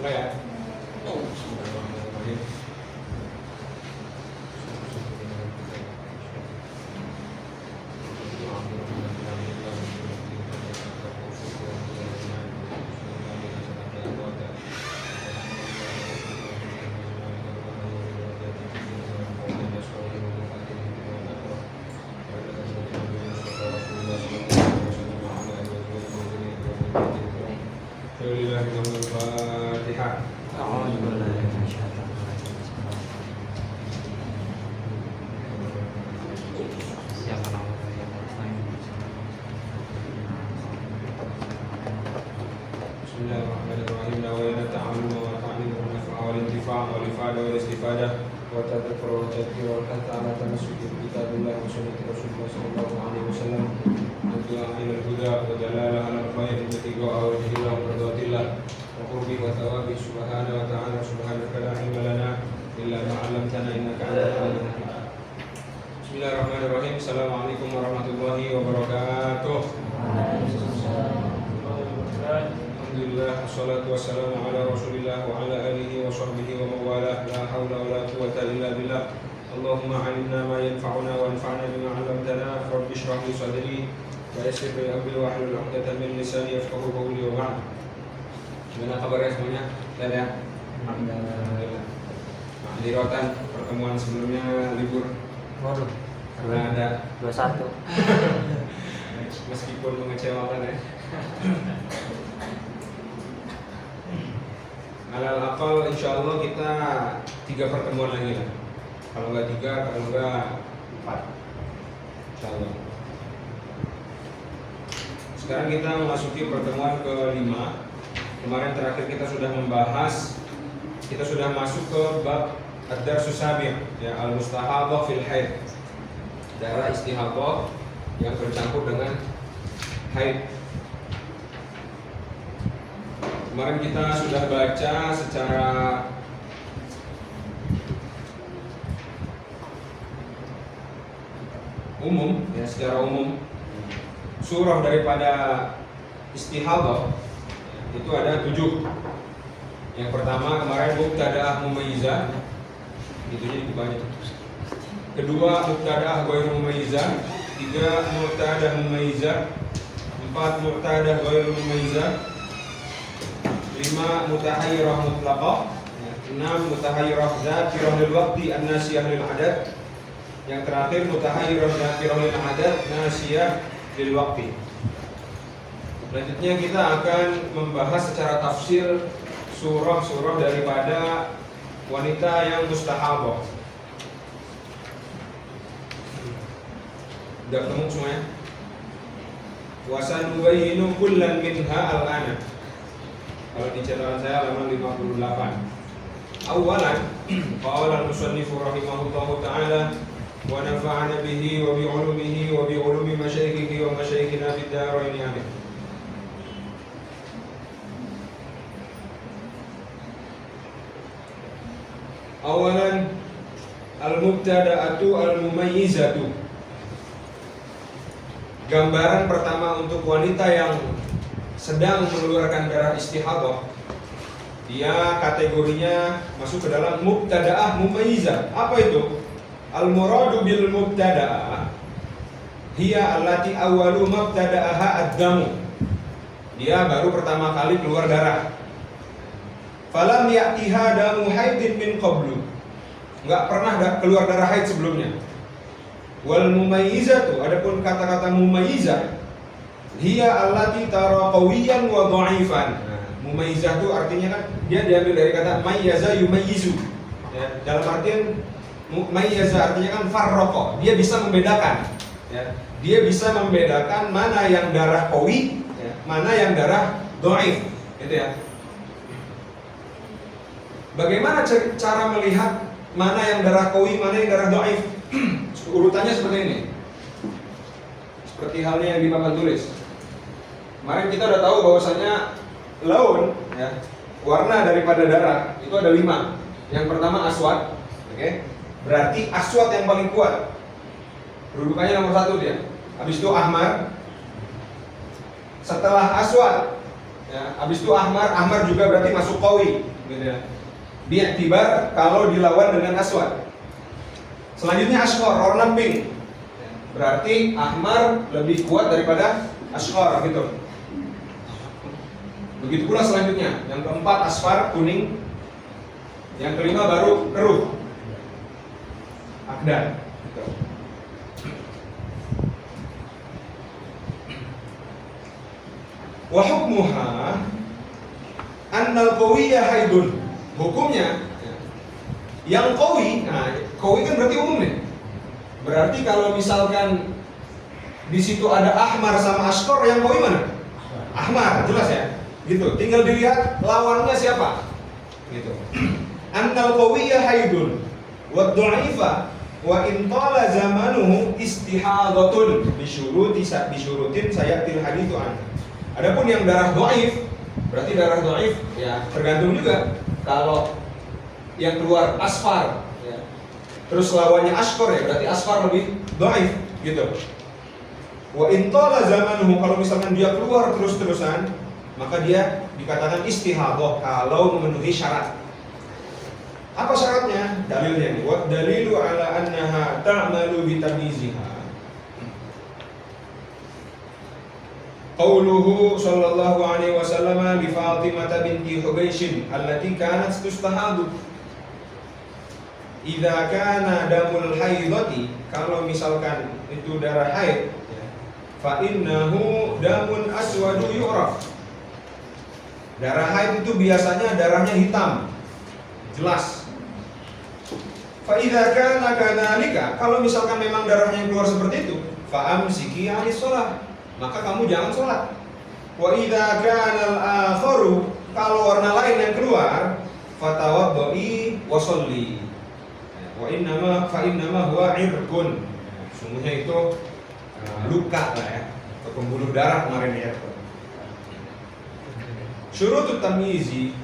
Mulai ya. Bismillahirrahmanirrahim. Al-Fatihah. Bismillahirrahmanirrahim. Nawaitu ta'alluma wa ta'limu wa naf'a wal intifa' wal ifada wal istifada wa tadhakkura wa tadhkira wal hatta ala tamassuki bi kitabillah wa sunnati Rasulullah sallallahu alaihi wasallam wa du'a ila al-huda wa dalalah ala al-khair wa awjihillah wa radwatillah wa qurbi wa thawabi subhanahu wa ta'ala subhanaka la ilma lana illa ma 'allamtana innaka antal alimul hakim. Bismillahirrahmanirrahim. Assalamualaikum warahmatullahi wabarakatuh. Alhamdulillah, wassalatu wassalamu ala rasulillah wa ala alihi wa sahbihi wa mawalah. La hawla wa la quwwata illa billah. Allahumma alimna ma yanfa'una wa anfa'na bima 'allamtana. Rabbi shrah li sadri wa yassir li amri wa hlul 'uqdatam min lisani yafqahu qawli wa ba'd. Gimana kabarnya semuanya? Sehat ya? Alhamdulillah. Nah, di Rotan pertemuan sebelumnya libur. Waduh, Karena ada 21. meskipun mengecewakan ya. Alal akal insya Allah kita 3 pertemuan lagi lah. Kalau nggak 3, kalau nggak 4, insya Allah. Sekarang kita memasuki pertemuan ke-5. Kemarin terakhir kita sudah membahas, kita sudah masuk ke bab ad-darsus sabi', ya, al-mustahadah fil haid, darah istihadah yang bercampur dengan haid. Kemarin kita sudah baca secara umum, ya, secara umum surah daripada istihadah itu ada 7. Yang pertama kemarin mubtada'ah mumayyizah, itu jadi banyak. Kedua mubtada'ah ghairu mumayyizah, 3 mubtada'ah mumayyizah, 4 mubtada'ah ghairu mumayyizah, 5 mutahayyirah mutlaqah, 6 mutahayyirah dzakirah lil waqti an-nasiyah lil adad, yang terakhir mutahayyirah dzakirah lil adad nasiyah lil waqti. Selanjutnya kita akan membahas secara tafsir surah-surah daripada wanita yang mustahadah. Sudah ketemu semuanya? Wa sanubayyinu kullan minha al-ana. Kalau di catatan saya halaman 58. Awalan, qala al-musannifu rahimahullahu ta'ala wa nafa'ana bihi wa bi 'ulumihi wa bi 'ulumi masyaikhihi wa masyaikhina fid darain amin. Awalan, al-mubtada'atu al-mumayyizatu. Gambaran pertama untuk wanita yang sedang mengeluarkan darah istihadah, dia kategorinya masuk ke dalam mubtada'ah mumayyizah. Apa itu? Al-muradu bil mubtada'ah hiya allati awwalu mubtada'aha ad-damu. Dia baru pertama kali keluar darah. Falam ya'tiha damu haidin min qablu. Enggak pernah keluar darah haid sebelumnya. Wal mumayyizatu, adapun kata-kata mumayyizah, hiya allati tara qawiyan wa dha'ifan. Mumayyizah itu artinya kan dia diambil dari kata mayyaza yumayyizu. Ya, dalam artian mayyaza artinya kan farraqa, dia bisa membedakan. Ya, dia bisa membedakan mana yang darah qawi, ya, mana yang darah dha'if. Gitu ya. Bagaimana cara melihat mana yang darah qawi, mana yang darah dha'if? Urutannya seperti ini. Seperti halnya yang di papan tulis. Kemarin kita udah tahu bahwasanya laun, ya, warna daripada darah itu ada 5. Yang pertama aswad, oke? Berarti aswad yang paling kuat. Kedudukannya nomor 1 dia. Habis itu ahmar. Setelah aswad, Ya, habis itu ahmar juga berarti masuk qawi, gitu ya. Bi'tibar kalau dilawan dengan aswad. Selanjutnya asghar, warna pink. Berarti ahmar lebih kuat daripada asghar gitu. Begitu pula selanjutnya, yang keempat asfar, kuning. Yang kelima baru keruh, akdan. Gitu. Wa hukmuha annal qawiyya haidun. Hukumnya yang qawi, nah qawi kan berarti umum nih. Berarti kalau misalkan di situ ada ahmar sama asghar, yang qawi mana? Ahmar, jelas ya. Gitu. Tinggal dilihat lawannya siapa. Gitu. Annal qawiyya haidun wa dha'ifa wa in tala zamanuhu istihadatun bisyurutin sayatil haditsu an. Adapun yang darah dhaif, berarti darah dhaif ya tergantung juga. Kalau yang keluar asfar ya, terus lawannya asghar ya, berarti asfar lebih dhaif gitu. Wa in tala zamanuhu, kalau misalkan dia keluar terus-terusan, maka dia dikatakan istihadah kalau memenuhi syarat. Apa syaratnya? Dalilnya nih. Wa dalilu ala annaha ta'malu bi tamyiziha. Qauluhu sallallahu alaihi wasallam li Fatimah binti Hubaisy allati kanat tustahadu. Idza kana damul haidati, kalau misalkan itu darah haid, fa innahu damun aswadu yu'raf. Darah haid itu biasanya darahnya hitam, jelas. Fa idza kana kadzalika, kalau misalkan memang darahnya yang keluar seperti itu, fa amsiki 'anis shalah, maka kamu jangan sholat. Wa idza kana al-akharu, kalau warna lain yang keluar, fatawaddi wa sholli. Wa innama huwa irqun. Sungguhnya itu luka lah ya, atau pembuluh darah kemarin ya. Syurutut tamyizi.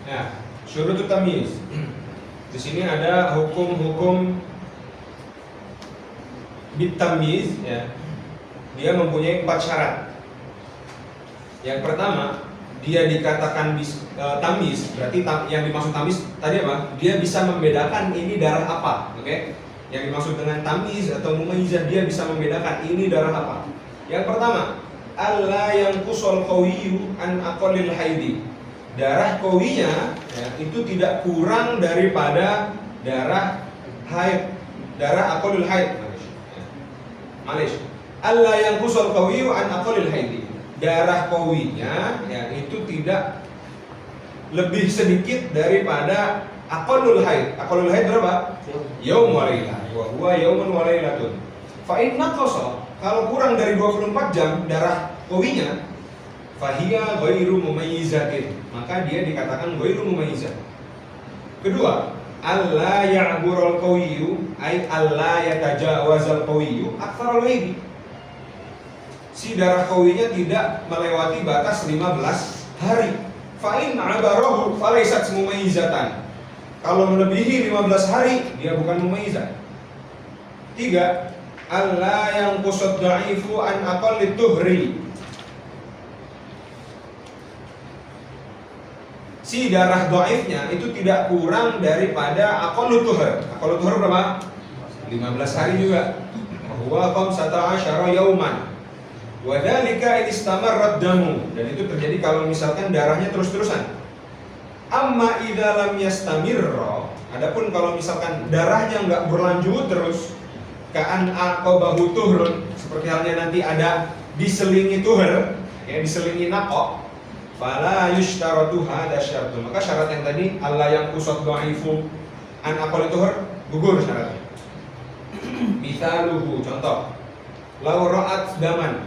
Nah, syurutut tamyiz. Di sini ada hukum-hukum bitamyiz ya. Dia mempunyai 4 syarat. Yang pertama, dia dikatakan tamyiz, berarti yang dimaksud tamyiz tadi apa? Dia bisa membedakan ini darah apa, oke? Yang dimaksud dengan tamyiz atau mumayyizah, dia bisa membedakan ini darah apa. Yang pertama, alla yanqusul qawiyyu an aqallil haidi. Darah qawinya ya, itu tidak kurang daripada darah haid, darah aqallul haid. Malish. Alla yanqusul qawiyyu an aqallil haidi. Darah qawinya ya itu tidak lebih sedikit daripada aqallul haid. Aqallul haid berapa? Yaum wa lailah. Wa huwa yaumun wa lailatun. Fa in naqasa, kalau kurang dari 24 jam darah qawinya, fahiya ghairu mumayyizatin, maka dia dikatakan ghairu mumayyizah. Kedua, alla ya'burul qawiyyu, ay alla yatajawazal qawiyyu aktsarul haidi. Si darah qawinya tidak melewati batas 15 hari. Fa in 'abarahu falaysat mumayyizatan. Kalau melebihi 15 hari, dia bukan mumayyizah. Tiga, alla yanqusud dha'ifu an aqallit tuhri. Si darah dhaifnya itu tidak kurang daripada aqallut tuhur. Aqallut tuhur berapa? 15 hari juga. Huwa 15 yauman. Wa dzalika in istamarrat damu. Dan itu terjadi kalau misalkan darahnya terus-terusan. Amma idza lam yastamirra, adapun kalau misalkan darahnya enggak berlanjut terus, ka'an aqabahu tuhrun, seperti halnya nanti ada diselingi tuhur, ya diselingi naqab, fala yushtaratu hadza syartu. Maka syarat yang tadi Allah yang qusad dhaifu an aqal tuhur gugur syaratnya. Mithaluhu, contoh. Lau ra'at daman.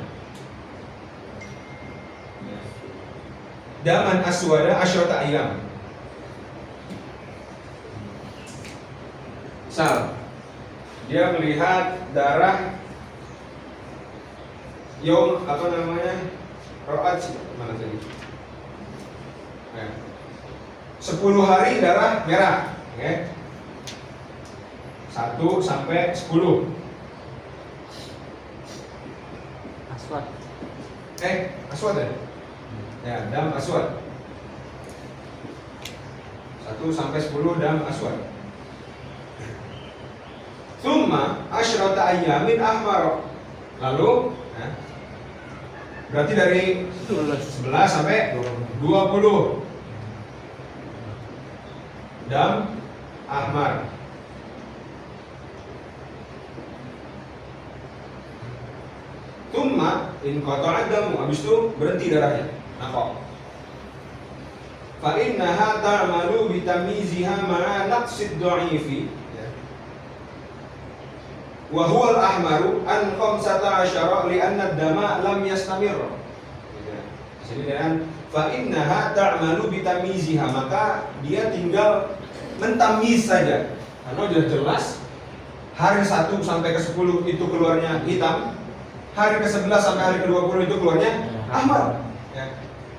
Daman aswada asyrata ayyam. Misal, dia melihat darah yom apa namanya? Ra'at mana tadi? 10 hari darah merah, oke? 1 sampai 10. Aswad. Aswad ya? Ya, dam aswad. 1 sampai 10 dam aswad. Tsumma asyrata ayyamin ahmar. Lalu berarti dari 11 sampai 20 dam ahmar. Tsumma in qata'a damu, habis itu berhenti darahnya. Naqaq. Fa innaha ta'malu bi tamyiziha ma'a naqsid dha'ifi. Wa huwa al-ahmaru an 15 li'anna ad-dama lam yastamir. Jadi dengan fa innaha ta'malu bi tamyiziha, maka dia tinggal mentamyiz saja. Karena sudah jelas hari 1 sampai ke 10 itu keluarnya hitam, hari ke-11 sampai hari ke-20 itu keluarnya ahmar. Ya.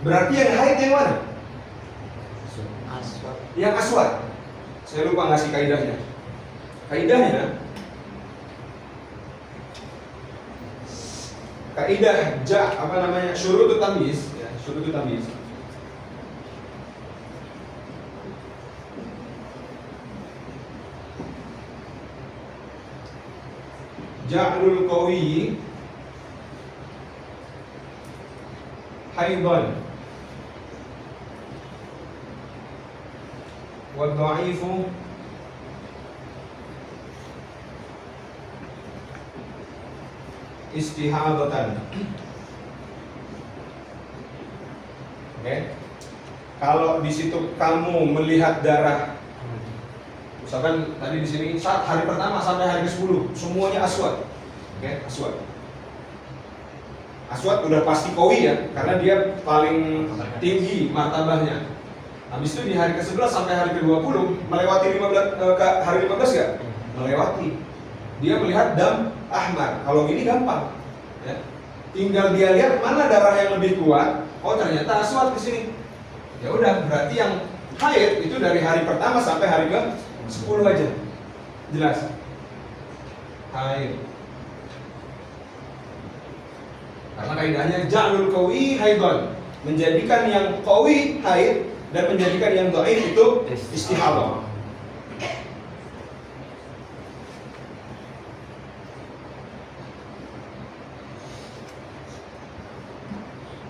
Berarti yang haid yang mana? Aswad. Yang aswad. Saya lupa ngasih kaidahnya. Kaidah apa namanya? Syurutut tamyiz, ya, syurutut tamyiz. Ja'lul qawiyyi haidan wa dha'ifu istihadatan. Oke. Kalau di situ kamu melihat darah, misalkan tadi di sini saat hari pertama sampai hari ke-10 semuanya aswad. Oke, aswad. Aswad udah pasti qawi ya, karena dia paling tinggi martabahnya. Habis itu di hari ke-11 sampai hari ke-20 melewati 15 ke hari 15 enggak? Melewati. Dia melihat dam ahmar. Kalau ini gampang, ya. Tinggal dia lihat mana darah yang lebih kuat. Oh ternyata aswad di sini. Ya udah, berarti yang haid itu dari hari pertama sampai hari ke-10 aja. Jelas? Haid. Karena kaidahnya ja'lul qawi haidan, menjadikan yang qawi haid dan menjadikan yang dhaif itu istihadah.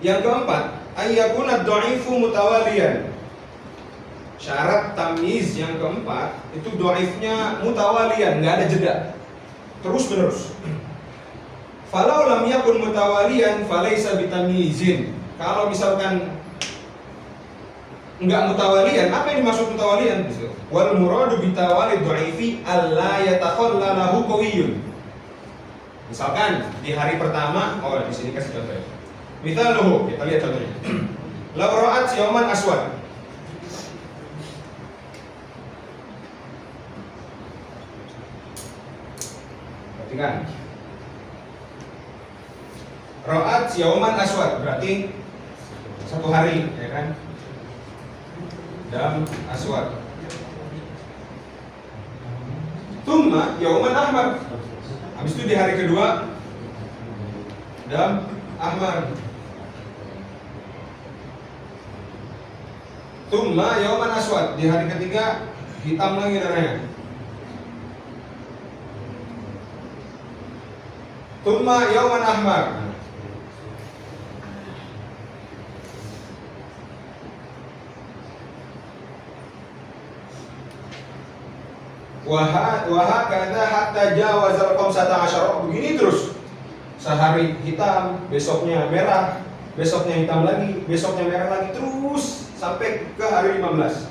Yang keempat, ayyakuna dhaifu mutawaliyan. Syarat tamyiz yang keempat itu dhaifnya mutawaliyan, nggak ada jeda, terus menerus. Falau lam yakun mutawaliyan falaysa bitamyizin. Kalau misalkan enggak mutawaliyan, apa yang dimaksud mutawaliyan? Wal muradu bitawali dhaifi alla yatakhalla lahu qawiyyun. Misalkan di hari pertama, di sini kasih contoh ya. Mithaluhu, kita lihat contohnya. Law ra'at yawman aswad. Perhatikan. Ra'at yawman aswad berarti satu hari, ya kan? Dam aswad. Tsumma yawman ahmar. Habis itu di hari kedua dam ahmar. Tsumma yawman aswad, di hari ketiga hitam lagi darahnya. Tsumma yawman ahmar. Wahakadha hatta jawazal khamsata asyara. Begini terus. Sehari hitam, besoknya merah, besoknya hitam lagi, besoknya merah lagi, terus sampai ke hari 15.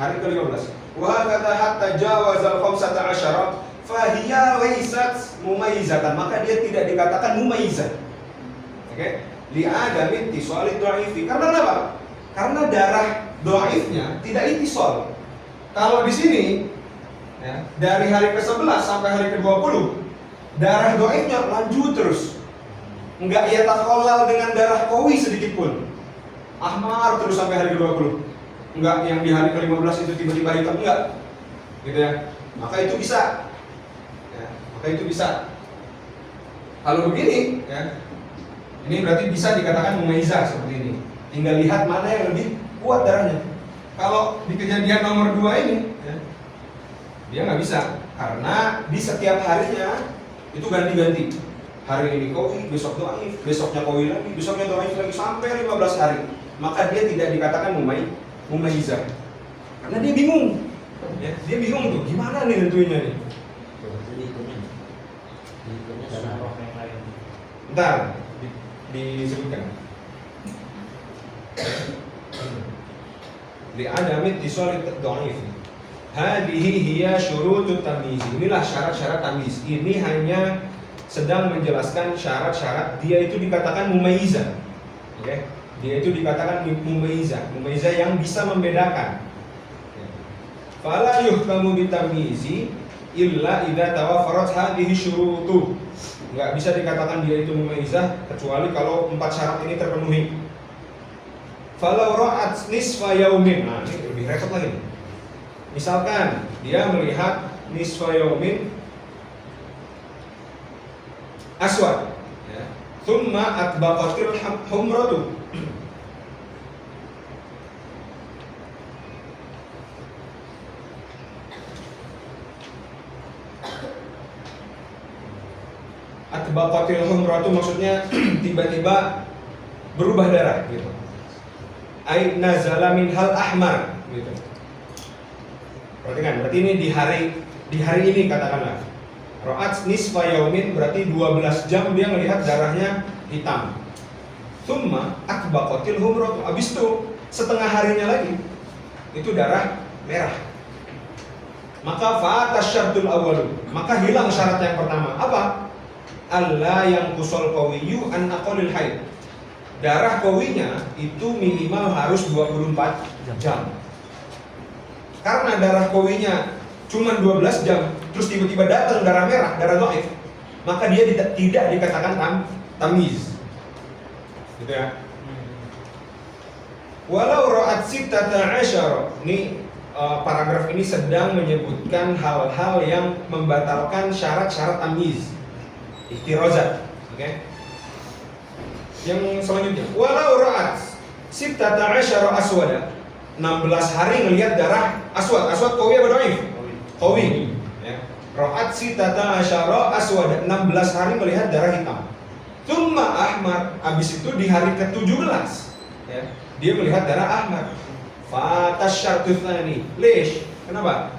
Hari ke-15. Wahakadha hatta jawazal khamsata asyara fahiya laysat mumayyizatan, maka dia tidak dikatakan mumayyizah. Oke? Li'adami ittisali dha'ifi. Karena apa? Karena darah dhaifnya tidak ittisal. Kalau di sini ya, dari hari ke-11 sampai hari ke-20 darah dhaifnya lanjut terus. Enggak yatakhallal dengan darah qawi sedikit pun. Ahmar terus sampai hari ke-20. Enggak yang di hari ke-15 itu tiba-tiba hitam, enggak. Gitu ya. Maka itu bisa. Ya, maka itu bisa. Kalau begini ya, ini berarti bisa dikatakan mumayyizah seperti ini. Tinggal lihat mana yang lebih kuat darahnya. Kalau di kejadian nomor 2 ini ya, dia nggak bisa karena di setiap harinya itu ganti-ganti. Hari ini qawi, besok dhaif, besoknya qawi lagi, besoknya dhaif lagi sampai 15 hari. Maka dia tidak dikatakan mumayyizah. Karena dia bingung. Ya, dia bingung tuh, gimana nih nentuinnya nih? Bentar, disebutkan. Li'adami ittisali dhaif. Hadhihi hiya syurutut tamyiz. Inilah syarat-syarat tamyiz. Ini hanya sedang menjelaskan syarat-syarat dia itu dikatakan mumayyizah. Oke? Dia itu dikatakan mumayyizah. Mumayyizah yang bisa membedakan. Fala yuhkamu bitamyizi illa idza tawaffarat hadhihi syurutu. Enggak bisa dikatakan dia itu mumayyizah kecuali kalau 4 syarat ini terpenuhi. Falau ra'at nisfa yaumin. Nah, ini lebih repot lagi. Misalkan dia melihat nisfa yaumin aswad, ya. Thumma atbaqatil humratu. Atbaqatil humratu maksudnya tiba-tiba berubah darah gitu. Ai nazala minhal ahmar gitu. Perhatikan, berarti ini di hari ini katakanlah. Ra'at nisfa yaumin berarti 12 jam dia melihat darahnya hitam. Tsumma atbaqatil humratu. Habis itu setengah harinya lagi itu darah merah. Maka fatasyartul awal. Maka hilang syarat yang pertama. Apa? Allah yang kusol qawiyyu an aqalil haid. Darah qawinya itu minimal harus 24 jam. Karena darah qawinya cuma 12 jam, terus tiba-tiba datang darah merah, darah dhaif, maka dia tidak dikatakan tamyiz. Gitu ya. Walau ra'at sittata asyara. Ini paragraf ini sedang menyebutkan hal-hal yang membatalkan syarat-syarat tamyiz. Ihtirozat, oke? Yang selanjutnya, walau ra'at sittata asyara aswada. 16 hari ngelihat darah aswad. Aswad qawi apa dhaif? Qawi. Ya. Ra'at sittata asyara aswada. 16 hari melihat darah hitam. Tsumma ahmar. Habis itu di hari ke-17, ya, dia melihat darah ahmar. Fatasyartu tsani. Lish? Kenapa?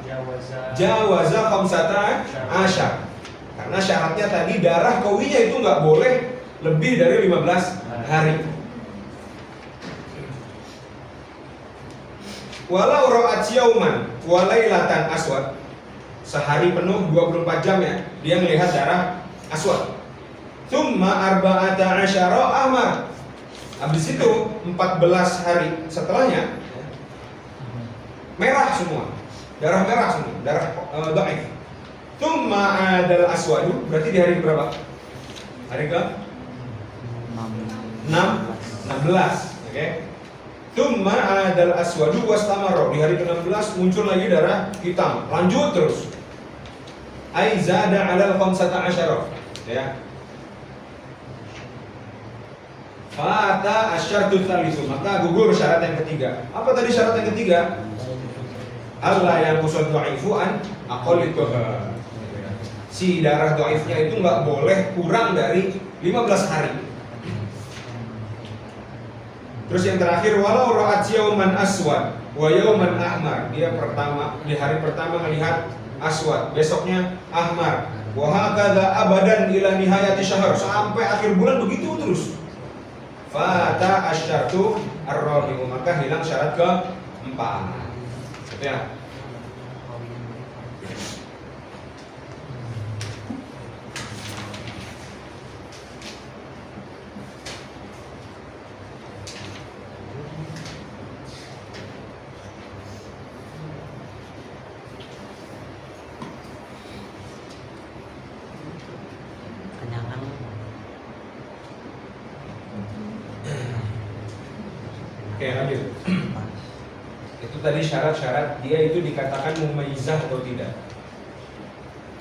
Jawaza khamsata asyar. Karena syaratnya tadi darah qawinya itu nggak boleh lebih dari 15 hari. Walau ra'at yauman walailatan aswad. Sehari penuh 24 jam ya, dia melihat darah aswad. Tsumma arba'ata asyara ahmar. Habis itu 14 hari setelahnya merah semua. Darah merah semua, darah dhaif. Tsumma adal aswadu, berarti di hari berapa? Hari ke 16, oke. Tsumma adal aswadu wastamaro, di hari ke-16 muncul lagi darah hitam, lanjut terus. Ai zada 'alal khamsata asyara, ya. Fata asyartu tsalitsu, maka gugur syarat yang ketiga. Apa tadi syarat yang ketiga? Allah yang kusad dhaifu an aqallit tuhar. Si darah dhaifnya itu nggak boleh kurang dari 15 hari. Terus yang terakhir, walau ra'at yauman aswad wa yauman ahmar. Dia di hari pertama melihat aswad, besoknya ahmar. Wa hakadha abadan ila nihayati syahr, sampai akhir bulan begitu terus. Fata asyartu ar-rabi'u, maka hilang syarat ke-4. Gitu ya. Oke, lanjut. Itu tadi syarat-syarat dia itu dikatakan mumayyizah atau tidak.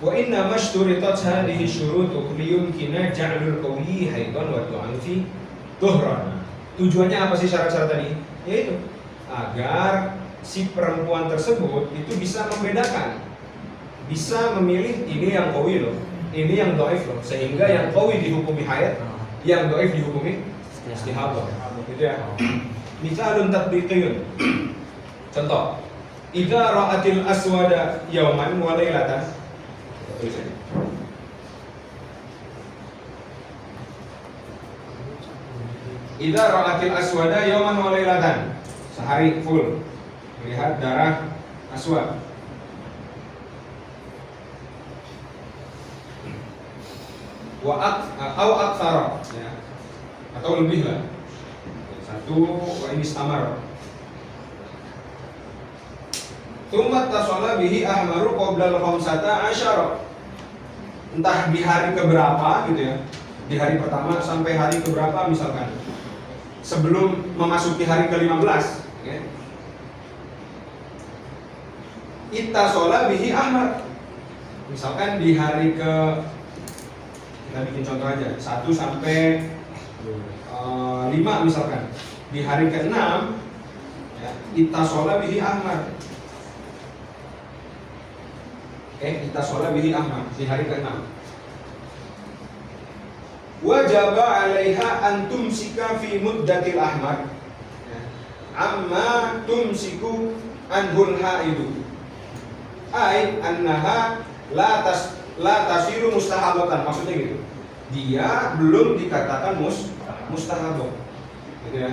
Wa inna mashturitat hadhihi syurutu liyumkina ja'lul qawiyyi haidan wa du'afi tuhran. Tujuannya apa sih syarat-syarat tadi? Yaitu agar si perempuan tersebut itu bisa membedakan, bisa memilih ini yang qawi loh, ini yang dhaif loh, sehingga yang qawi dihukumi haid, yang dhaif dihukumi istihadah. Gitu ya. Misalun tatbiqiyun. Contoh, idza ra'atil aswada yawman wa lailatan. Idza ra'atil aswada yawman wa lailatan. Sehari full melihat darah aswad. Au aktsara, ya. Atau lebih lah. Satu wa ini istamar. Tsumma tasalla bihi ahmaru qabla al-khamsata asyara. Entah di hari keberapa gitu ya. Di hari pertama sampai hari keberapa misalkan. Sebelum memasuki hari ke-15, ya. Ittasalla bihi ahmar. Misalkan di hari ke, kita bikin contoh aja, 1 sampai 5 misalkan. Di hari ke-6 ya, ittasalla bihi ahmar. Ittasalla bihi ahmar di hari ke-6. Wajaba 'alaiha an tumsika fi muddatil ahmar. Amma tumsiku anhul haidu. Ai annaha la tasiru mustahabatan. Maksudnya gitu. Dia belum dikatakan mustahabah. Gitu ya.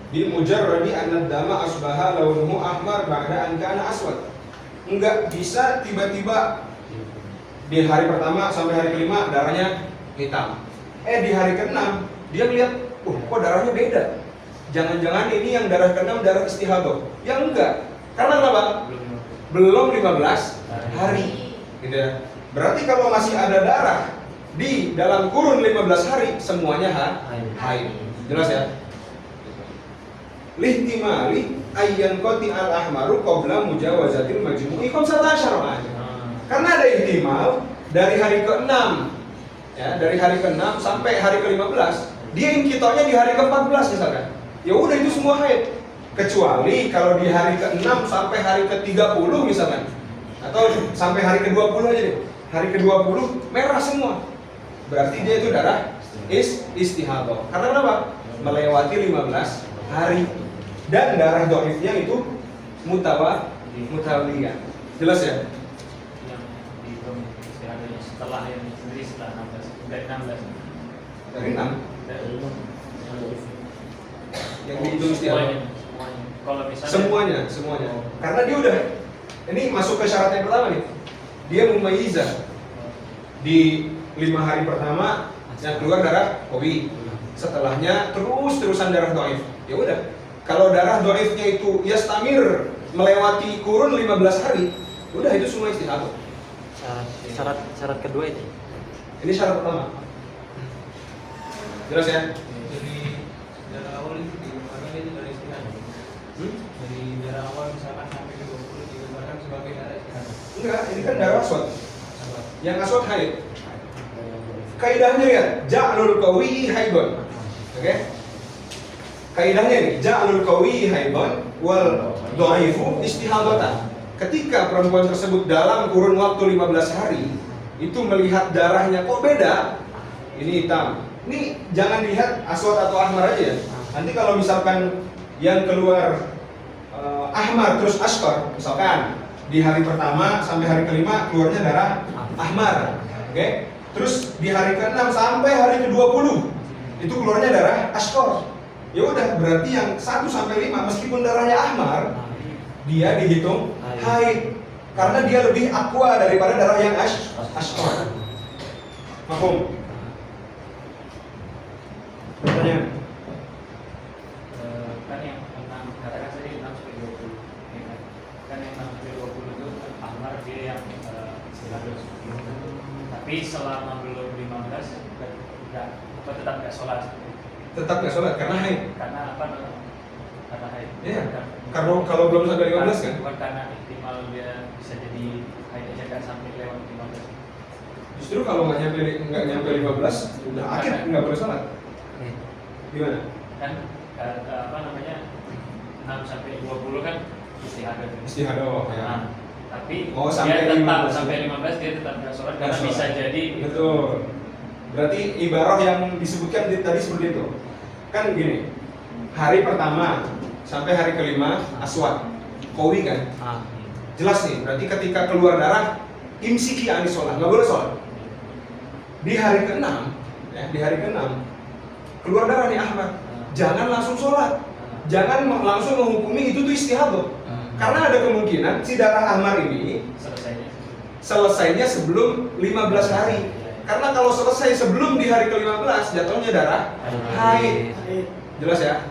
Bi mujarradi anna dama asbaha launuhu ahmar ba'da an kana aswad. Enggak bisa tiba-tiba di hari pertama sampai hari ke-5 darahnya hitam. Di hari ke-6 dia melihat, kok darahnya beda. Jangan-jangan ini yang darah ke-6 darah istihadah. Ya enggak. Karena kenapa? Belum 15 hari. Gitu ya. Berarti kalau masih ada darah di dalam kurun 15 hari semuanya haid. Jelas ya? Lihtimali ayyan qati al-ahmaru qabla mujawazatil majmu'i 15 aja. Karena ada ihtimal dari hari ke-6 ya, dari hari ke-6 sampai hari ke-15, dia inkitonya di hari ke-14 misalkan. Ya udah itu semua haid. Kecuali kalau di hari ke-6 sampai hari ke-30 misalkan. Atau sampai hari ke-20 aja deh. Hari ke-20 merah semua. Berarti dia itu darah istihadah. Karena kenapa? Melewati 15 hari. Dan darah dhaifnya itu mutawaliyah. Jelas ya? Yang dihitung istihadahnya setelah yang sendiri setelah 16 dari 16. Dari 6. Dari 6. Yang dihitung istihadah. Kalau misalnya Semuanya. Karena dia udah, ini masuk ke syarat yang pertama nih. Dia mumayyizah. Di 5 hari pertama yang keluar darah qawi. Setelahnya terusan darah dhaif. Ya udah. Kalau darah dhaifnya itu yastamir melewati kurun 15 hari, udah itu semua istihadah. Syarat kedua itu. Ini syarat pertama. Jelas ya? Jadi darah awal itu digambarkan itu dari istihadah. Dari darah awal misalkan sampai ke 20 digambarkan sebagai darah istihadah. Enggak, ini kan darah aswad. Yang aswad haid. Kaidahnya lihat, ja'lul qawi haidun. Oke? Kaidahnya nih, ja'lul qawi haidun wal dhaifu istihadatan. Ketika perempuan tersebut dalam kurun waktu 15 hari itu melihat darahnya kok beda, ini hitam. Ini jangan lihat aswad atau ahmar aja ya. Nanti kalau misalkan yang keluar ahmar terus asfar, misalkan di hari pertama sampai hari ke-5 keluarnya darah ahmar. Oke? Terus di hari ke-6 sampai hari ke-20 itu keluarnya darah asfar. Ya udah, berarti yang 1 sampai 5 meskipun darahnya ahmar, dia dihitung haid karena dia lebih aqua daripada darah yang asfar. Paham? Pertanyaan? Kan yang 6, katakan saja 6 sampai 20 ya kan? Kan yang 6 sampai 20 itu ahmar dia yang istihadah. Tapi selama belum 15 tetap nggak sholat. Tetap nggak sholat karena haid. Karena apa? karena haid. Iya. Kalau belum sampai 15 kan? Bukan karena ihtimal dia bisa jadi haid aja nggak sampai lewat 15. Justru kalau nggak nyampe 15 udah akhir nggak boleh sholat. Gimana? Kan apa namanya 6 sampai 20 kan istihadah. Istihadah ya. Nah, tapi sampai dia tetap 15. sampai 15 dia tetap nggak sholat karena Nggak bisa sholat. jadi Betul. Berarti ibarah yang disebutkan tadi seperti itu. Kan gini, hari pertama sampai hari kelima aswad, qawi kan? Jelas nih, berarti ketika keluar darah imsiki ani sholat, nggak boleh sholat. Di hari ke-6, ya, di hari ke-6 keluar darah nih ahmar, jangan langsung sholat, jangan langsung menghukumi itu tuh istihadah. Karena ada kemungkinan si darah ahmar ini selesainya sebelum 15 hari. Karena kalau selesai sebelum di hari ke-15 jatuhnya darah haid. Jelas ya?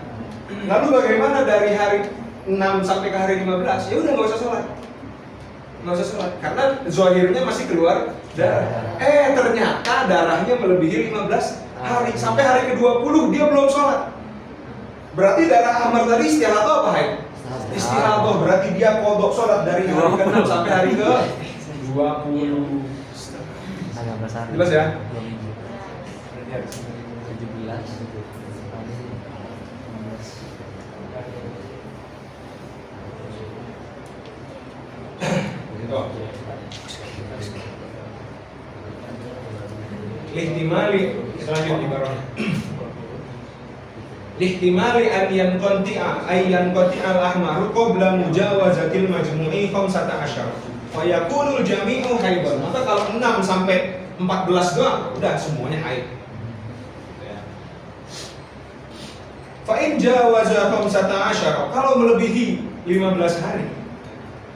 Lalu bagaimana dari hari 6 sampai ke hari 15? Ya udah nggak usah sholat. Nggak usah sholat karena zahirnya masih keluar darah. Ternyata darahnya melebihi 15 hari. Sampai hari ke-20 dia belum sholat. Berarti darah ahmar tadi istihadah apa haid? Istihadah, berarti dia kodok sholat dari hari ke-6 sampai hari ke-20. Agak besar. Jelas ya? 17. Lihtimali selanjutnya ibaratnya. Lihtimali an yanqati'a ay yanqati'a al-ahmaru qabla mujawazatil majmu'i 15. Fa yakunu al-jami'u haidan. Maka kalau 6 sampai 14 doang udah semuanya haid. Fa in jawaza 15 kalau melebihi 15 hari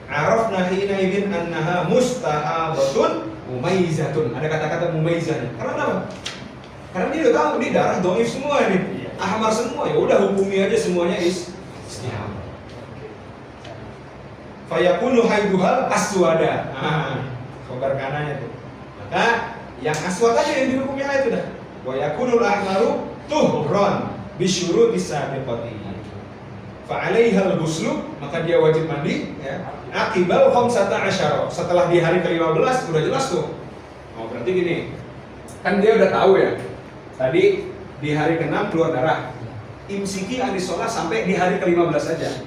arafna hina idzin annaha mustahabatun mumayyizatun. Ada kata-kata mumayyizah. Karena apa? Karena dia udah tahu ini darah dhaif semua ini. Ahmar semua, ya udah hukumi aja semuanya istihadah. Fa yakunu haiduhal aswada. Khobar kanannya tuh. Maka yang aswad aja yang dihukumi haid udah. Wa yakunul ahmaru tuhran bi syurutis sabiqati. Fa 'alaiha al-ghuslu, maka dia wajib mandi ya. Aqibal 15, setelah di hari ke-15 udah jelas tuh. Oh, berarti gini. Kan dia udah tahu ya. Tadi di hari ke-6 keluar darah. Imsiki anis sholat sampai di hari ke-15 saja.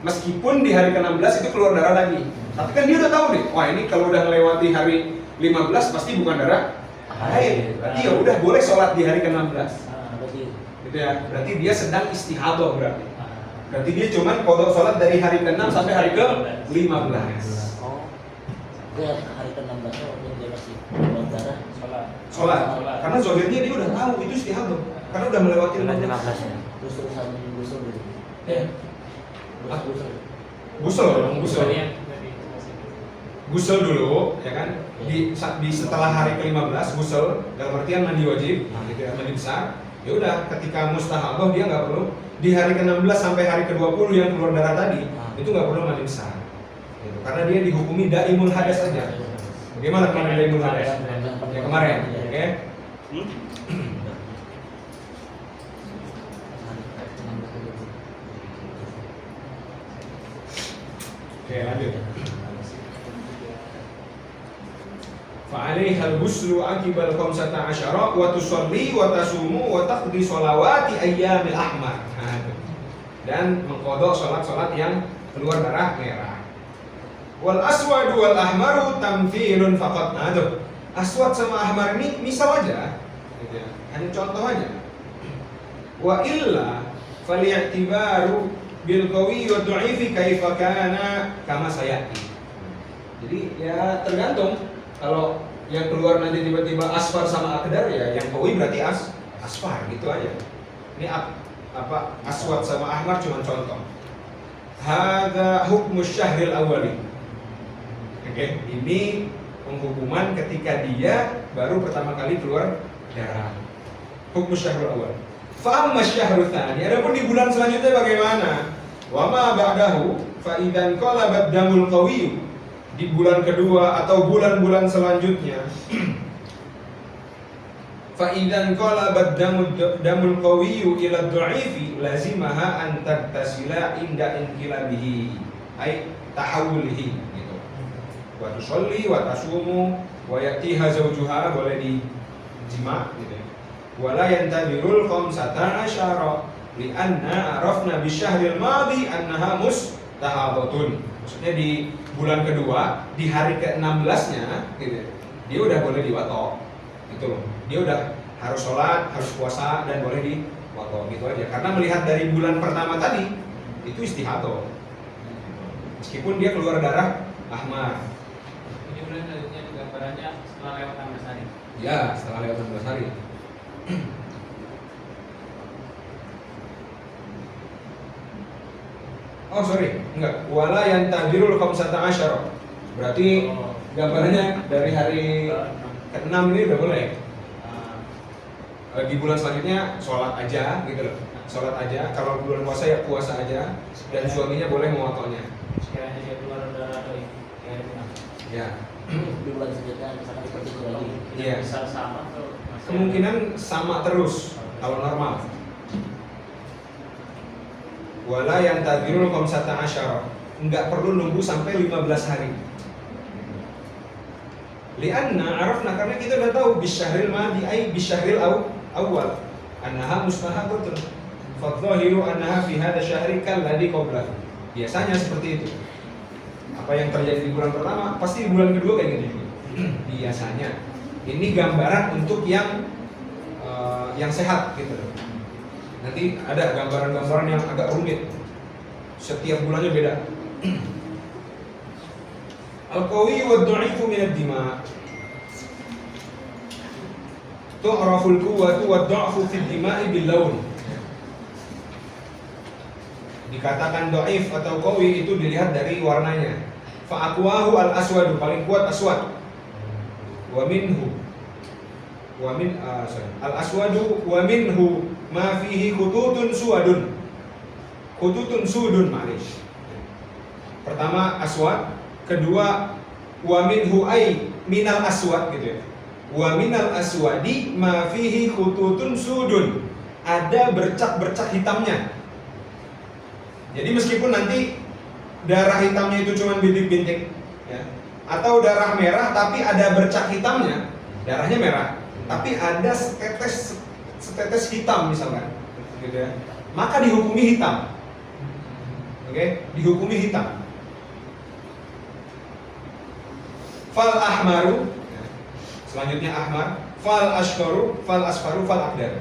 Meskipun di hari ke-16 itu keluar darah lagi. Tapi kan dia udah tahu nih. Wah, ini kalau udah melewati hari 15 pasti bukan darah haid. Berarti ya udah boleh sholat di hari ke-16. Gitu ya. Berarti dia sedang istihadah berarti. Berarti dia cuma kodok sholat dari hari ke-6 sampai hari ke-15. Oh, dia hari ke-16 waktu dia masih keluar darah Sholat. Karena zahirnya dia udah tahu itu istihadah. Karena udah melewati 15. ya. terus-terusan gusul gitu. Ya. Gusul. Gusel dong, gusel. Gusel dulu, ya kan? Di setelah hari ke-15 gusel, dalam artian mandi wajib, gitu ya, mandi besar. Ya udah, ketika mustahadah dia nggak perlu. Di hari ke-16 sampai hari ke-20 yang keluar darah tadi, itu nggak perlu mandi besar. Gitu. Karena dia dihukumi daimul hadas saja. Bagaimana kemarin daimul hadas? Ya kemarin, oke? Oke, lanjut. Fa'alaiha al-ghuslu aqibal 15 wa tusalli wa tasumu wa taqdi sholawati ayyamil ahmar. Dan mengqadha salat-salat yang keluar darah merah. Wal aswadu wal ahmaru tamthilun faqat. Aswad sama ahmar ini misal aja, gitu ya. Hanya contoh aja. Wa illa fal'i'tibaru bil qawi wa dha'ifi kaifa kana kama sayati. Jadi ya tergantung. Kalau yang keluar nanti tiba-tiba asfar sama akdar ya yang qawi berarti asfar gitu aja. Ini apa aswad sama ahmar cuma contoh. Hadza hukmus syahril awali. Oke, ini penghukuman ketika dia baru pertama kali keluar darah. Hukmus syahrul awal. Fa amma syahrul tsani, adapun di bulan selanjutnya bagaimana? Wa ma ba'dahu fa idzan qalabat damul qawi. Di bulan kedua atau bulan-bulan selanjutnya Fa idzan qalabat damul qawiyyu ila dha'ifi lazimaha an tattasila inda inqilabihi ay tahawulihi gitu. Wa tusalli wa tasumu wa yatiha zawjuha, boleh dijima gitu. Wala yantadirul khamsata asyara li'anna arafna bisyahril madhi annaha mustahadatun. Maksudnya di bulan kedua, di hari ke-16-nya gitu. Dia udah boleh diwato. Gitu loh. Dia udah harus sholat, harus puasa, dan boleh diwato gitu aja. Karena melihat dari bulan pertama tadi itu istihadah. Meskipun dia keluar darah ahmar. Ini bulan selanjutnya gambarannya setelah lewat 16 hari. Ya, setelah lewat 16 hari. Oh sorry, enggak. Wala yang tadirul khamsata asyara. Berarti gambarannya dari hari ke-6 ini udah boleh. Di bulan selanjutnya sholat aja gitu loh. Sholat aja. Kalau bulan puasa ya puasa aja. Dan suaminya boleh memotonya. Sekiranya dia keluar darah dari hari ke-6. Ya. Di bulan selanjutnya misalkan seperti itu lagi. Iya. Bisa sama atau masih Kemungkinan sama terus kalau normal. Wala yang tadirul khamsata asyara. Enggak perlu nunggu sampai 15 hari. Lianna arafna, karena kita udah tahu bisyahril madi ay bisyahril awal annaha mustahadatun. Fadzahiru annaha fi hadha syahri kalladhi qablahu. Biasanya seperti itu. Apa yang terjadi di bulan pertama pasti di bulan kedua kayak gitu. Biasanya. Ini gambaran untuk yang sehat gitu loh. Nanti ada gambaran-gambaran yang agak rumit. Setiap bulannya beda. Al-qawi wa ad-dha'ifu min ad-dima'. Tu'raful quwwatu wa ad-dha'fu fi ad-dima'i bil lawn. Dikatakan dhaif atau qawi itu dilihat dari warnanya. Fa aqwahu al-aswadu, paling kuat aswad. Wa minhu al-aswadu wa minhu ma fihi khututun suwadun. Khututun sudun, ma'lish. Pertama aswad, kedua wa minhu ay minal aswad gitu ya. Wa minal aswadi ma fihi khututun sudun. Ada bercak-bercak hitamnya. Jadi meskipun nanti darah hitamnya itu cuma bintik-bintik ya, atau darah merah tapi ada bercak hitamnya, darahnya merah, tapi ada setetes hitam misalkan, gitu ya, maka dihukumi hitam. Oke, dihukumi hitam. Fal ahmaru, selanjutnya ahmar. Fal ashkaru, fal asfaru, fal akdar.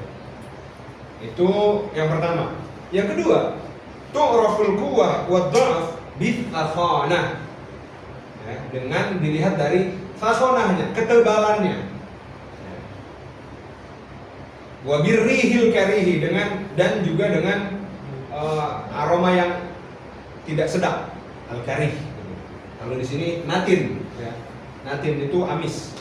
Itu yang pertama. Yang kedua, tu'raful quwwah wa dha'f bi fakhonah. Ya, dengan dilihat dari fakhonahnya, ketebalannya. Wa birrihil karihi, dengan dan juga dengan aroma yang tidak sedap, al-karih. Kalau di sini natin, ya. Natin itu amis.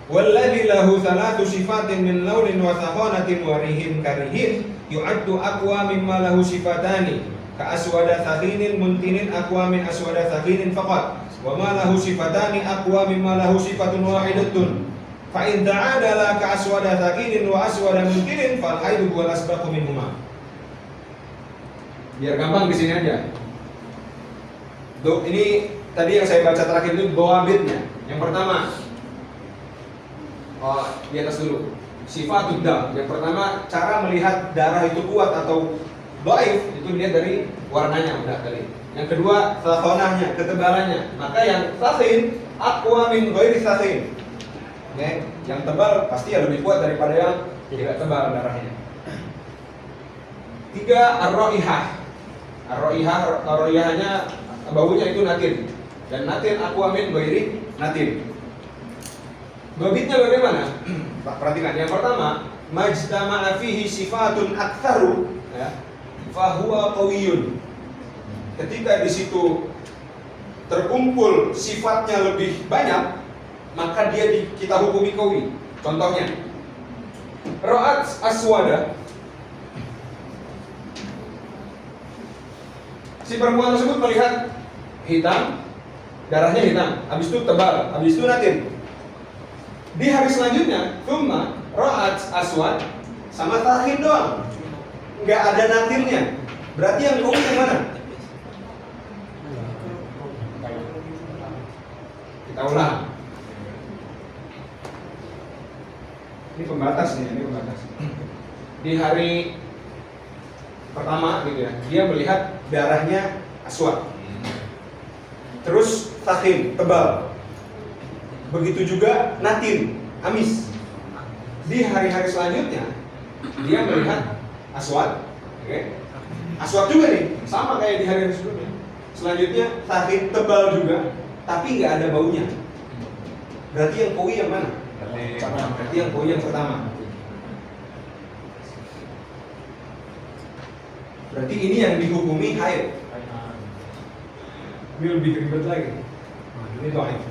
Walladzi lahu thalathu sifatin min launin wa thakhanatin wa rihin karihin yu'addu aqwa mimma lahu sifatani ka aswada thaqinin muntinin aqwa min aswada thaqinin faqat wa ma lahu sifatani aqwa mimma lahu sifatun wahidatun fa in ta'adala ka aswada thaqinin wa aswada muntinin fal haidu wal asbaqu minhuma. Biar gampang di sini aja. Ini tadi yang saya baca terakhir itu dhawabitnya. Yang pertama, di atas dulu. Sifatud dam. Yang pertama, cara melihat darah itu kuat atau dhaif itu dilihat dari warnanya udah tadi. Yang kedua, thakhonahnya, ketebalannya. Maka yang thakhin aqwa min ghairi thakhin. Oke, yang tebal pasti ya lebih kuat daripada yang tidak tebal darahnya. Tiga, ar-raihah. Ar-raihahnya baunya itu natin. Dan natin aqwa min ghairi natin. Babitnya bagaimana? Perhatikan, yang pertama, majtama'a fihi sifatun aktsaru, ya, fahuwa qawiyyun. Ketika di situ terkumpul sifatnya lebih banyak, maka dia kita hukumi qawi. Contohnya, ra'at aswada. Si perempuan tersebut melihat hitam, darahnya hitam, habis itu tebal, habis itu natin. Di hari selanjutnya, thumma ra'at aswad sama takhin doang. Nggak ada natirnya. Berarti yang qawi yang mana? Kita ulang. Ini pembatas nih, ini pembatas. Di hari pertama gitu ya, dia melihat darahnya aswad. Terus takhin, tebal. Begitu juga natin, amis. Di hari-hari selanjutnya dia melihat aswad, oke? Aswad juga nih, sama kayak di hari-hari sebelumnya. Selanjutnya takhin, tebal juga, tapi nggak ada baunya. Berarti yang qawi yang mana? Berarti yang qawi yang pertama. Berarti ini yang dihukumi haid. Ini lebih ribet lagi. Ini dhaif.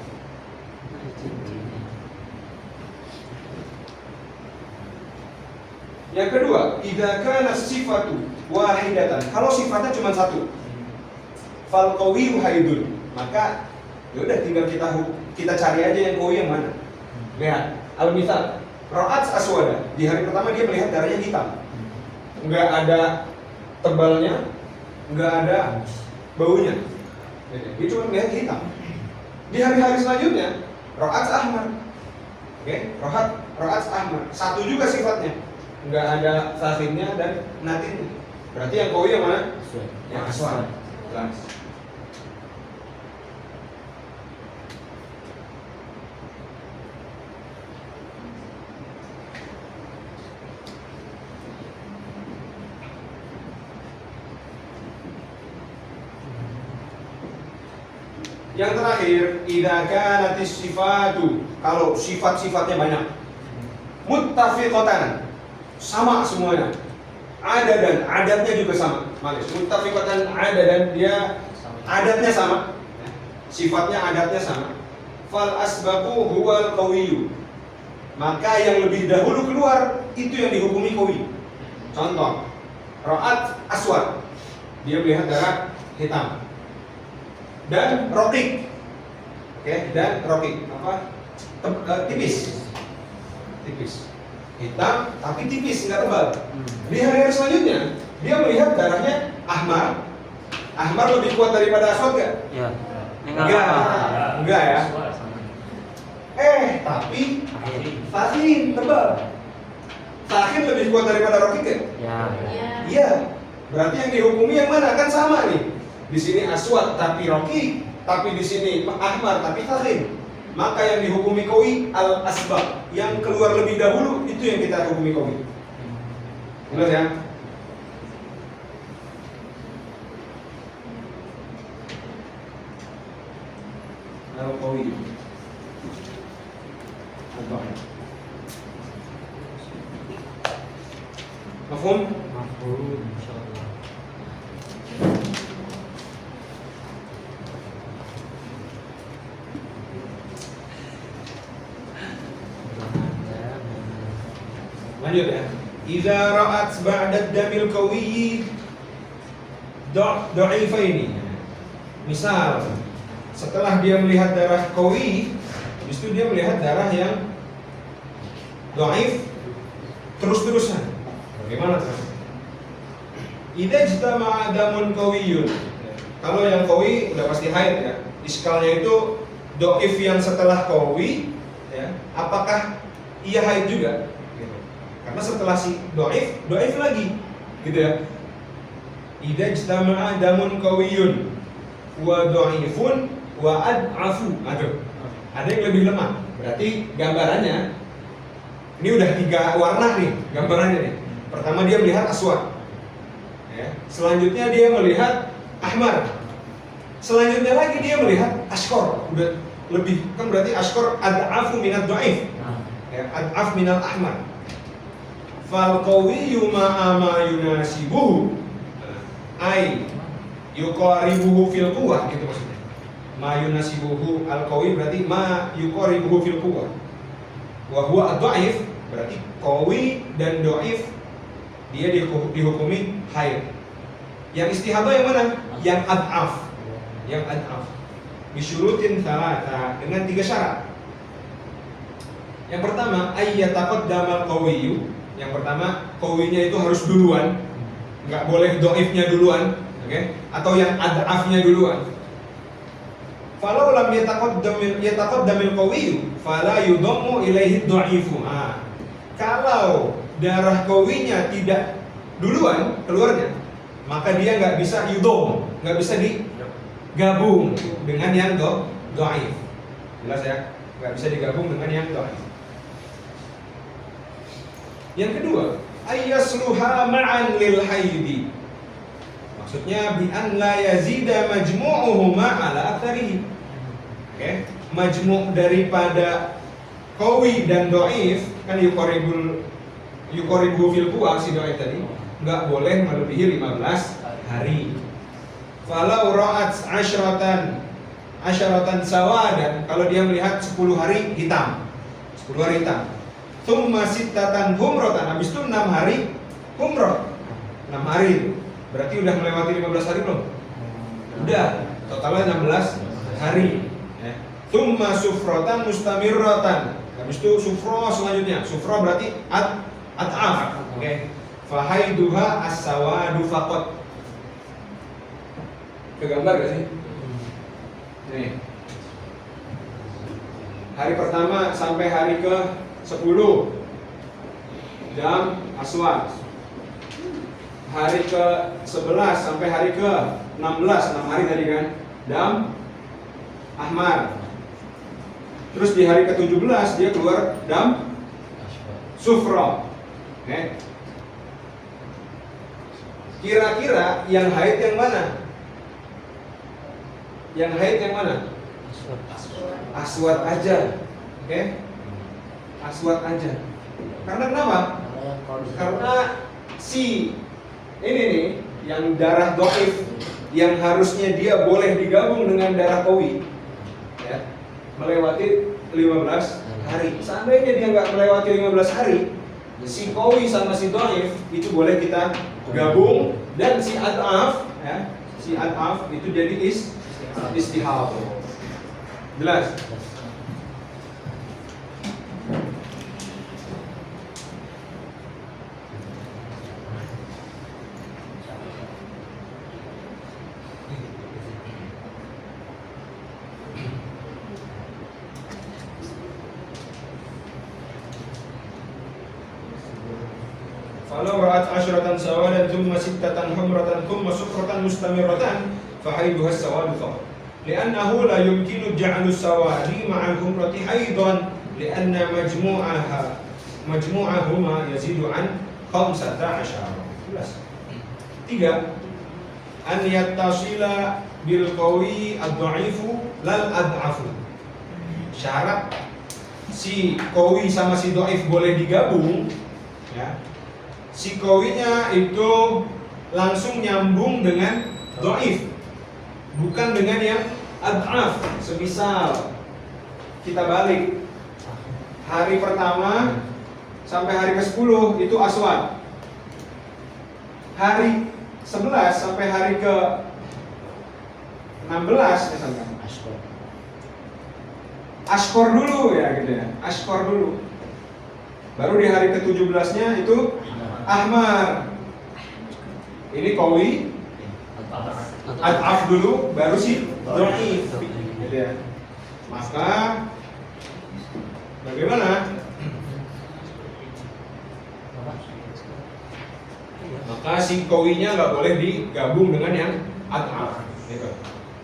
Yang kedua, idza kana sifatu wahidatan. Kalau sifatnya cuma satu. Fal qawiyyu haidun. Maka ya udah tinggal kita cari aja yang qawi yang mana. Lihat, al-mithal. Ra'at aswada. Di hari pertama dia melihat darahnya hitam. Enggak ada tebalnya, enggak ada baunya. Dia cuma melihat hitam. Di hari-hari selanjutnya, ra'at ahmar. Oke, ra'at ahmar. Satu juga sifatnya. Enggak ada sakhinnya dan natinnya. Berarti yang qawi yang mana? Yang aswad. Jelas. Yang terakhir, idza kanatis sifatu, kalau sifat-sifatnya banyak, muttafiqatan, sama semuanya. Adadan, adatnya juga sama. Malis, muttafiqatan adadan, dia adatnya sama. Sifatnya adatnya sama. Fal asbabu huwal qawiyyu. Maka yang lebih dahulu keluar itu yang dihukumi qawi. Contoh, ra'at aswad. Dia melihat darah hitam. Dan rokik, oke, dan rokik apa? Tipis, hitam tapi tipis, nggak tebal. Di hari-hari selanjutnya dia melihat darahnya ahmar. Ahmar lebih kuat daripada aswad nggak? Ya. Enggak ya. Tapi takhin tebal. Takhin lebih kuat daripada rokik nggak? Ya. Iya. Berarti yang dihukumi yang mana? Kan sama nih. Di sini aswad tapi roki, tapi di sini ahmar tapi takhin. Maka yang dihukumi qawi al asbab, yang keluar lebih dahulu itu yang kita hukumi qawi. Jelas ya? Al qawi. Mafhum? Mafhum, insyaallah. Lanjut ya. Idza ra'at ba'da damil qawi dha'ifaini. Misal setelah dia melihat darah qawi, habis itu dia melihat darah yang dhaif terus-terusan. Bagaimana tuh? Idza ijtama'a damun qawiyyun. Kalau yang qawi udah pasti haid ya. Iskalnya itu dhaif yang setelah qawi ya. Apakah ia haid juga? Karena setelah si dhaif lagi, gitu ya. Idza ijtama'a damun qawiyyun wa dhaifun wa ad'afu. Aduh. Ada yang lebih lemah. Berarti gambarannya ini udah 3 warna nih, gambarannya nih. Pertama dia melihat aswad. Ya. Selanjutnya dia melihat ahmar. Selanjutnya lagi dia melihat ashkor. Udah lebih, kan berarti ashkor ad'afu minad dhaif. Ya, ad'af minal ahmar. Fal qawiyyu ma'a ma yunasibuhu ay yuqaribuhu fil quwwah, gitu maksudnya. Ma yunasibuhu al qawi berarti ma yuqaribuhu fil quwwah. Wa huwa ad-dhaif berarti qawi dan dhaif dia dihukumi haid. Yang istihadah yang mana? Yang ad'af. Yang ad'af. Bisyurutin thalatha, dengan 3 syarat. Yang pertama, ayyataqaddamal qawiyyu. Yang pertama, qawinya itu harus duluan. Enggak boleh dhaifnya duluan, oke? Atau yang ad'afnya duluan. Falau lam yataqaddamil qawiyyu fala yudammu ilaihi dha'ifu. Kalau darah qawinya tidak duluan keluarnya, maka dia nggak bisa yudom, nggak bisa digabung dengan yang dhaif. Jelas ya? Nggak bisa digabung dengan yang dhaif. Yang kedua, ayyasluha ma'an lil haidi. Maksudnya bi an la yazida majmu'uhuma ala aktsarihi. Oke, majmu' daripada qawi dan dhaif kan yuqaribu fil quwa si dhaif tadi, enggak boleh melebihi 15 hari. Falau ra'at asyratan sawadan, kalau dia melihat 10 hari hitam. 10 hari hitam. Tsumma sittatan humratan, habis itu 6 hari humrah. 6 hari. Berarti udah melewati 15 hari belum? Udah, totalnya 16 hari. Tsumma sufratan mustamirratan. Habis itu sufro selanjutnya. Sufro berarti at'af. Oke. Fahaiduha as-sawadu faqat. Kegambar gak sih? Nih. Hari pertama sampai hari ke 10 dam aswad. Hari ke 11 sampai hari ke 16, 6 hari tadi kan, dam ahmar. Terus di hari ke 17 dia keluar dam sufra. Oke. Kira-kira yang haid yang mana? Yang haid yang mana? Aswad aja. Oke. Aswad aja. Karena kenapa? Karena si ini nih yang darah dhaif yang harusnya dia boleh digabung dengan darah qawi, ya, melewati 15 hari. Seandainya dia nggak melewati 15 hari, si qawi sama si dhaif itu boleh kita gabung, dan si ad'af, ya, si ad'af itu jadi istihab. Jelas? Falau ra'at asyratan sawadan thumma sittatan humratan thumma sufratan mustamirratan fahaiduha as-sawadu faqat. Li'annahu la yumkinu ja'lu as-sawadi ma'a al-humrati haidan li'anna majmu'ahuma yazidu an 15. Jelas. 3. An yattasila bil qawi ad-dha'ifu lal ad'afu. Syarat si qawi sama si dhaif boleh digabung, ya. Si qawinya itu langsung nyambung dengan dhaif, bukan dengan yang ad'af. Semisal kita balik, hari pertama sampai hari ke-10 itu aswad. Hari 11 sampai hari ke-16 misalkan Ashkor dulu, ya gitu ya. Ashkor dulu. Baru di hari ke-17-nya itu ahmar. Ini qawi, ad'af dulu, baru si dhaif, gitu ya. Maka bagaimana? Maka si qawinya nggak boleh digabung dengan yang ad'af. Gitu.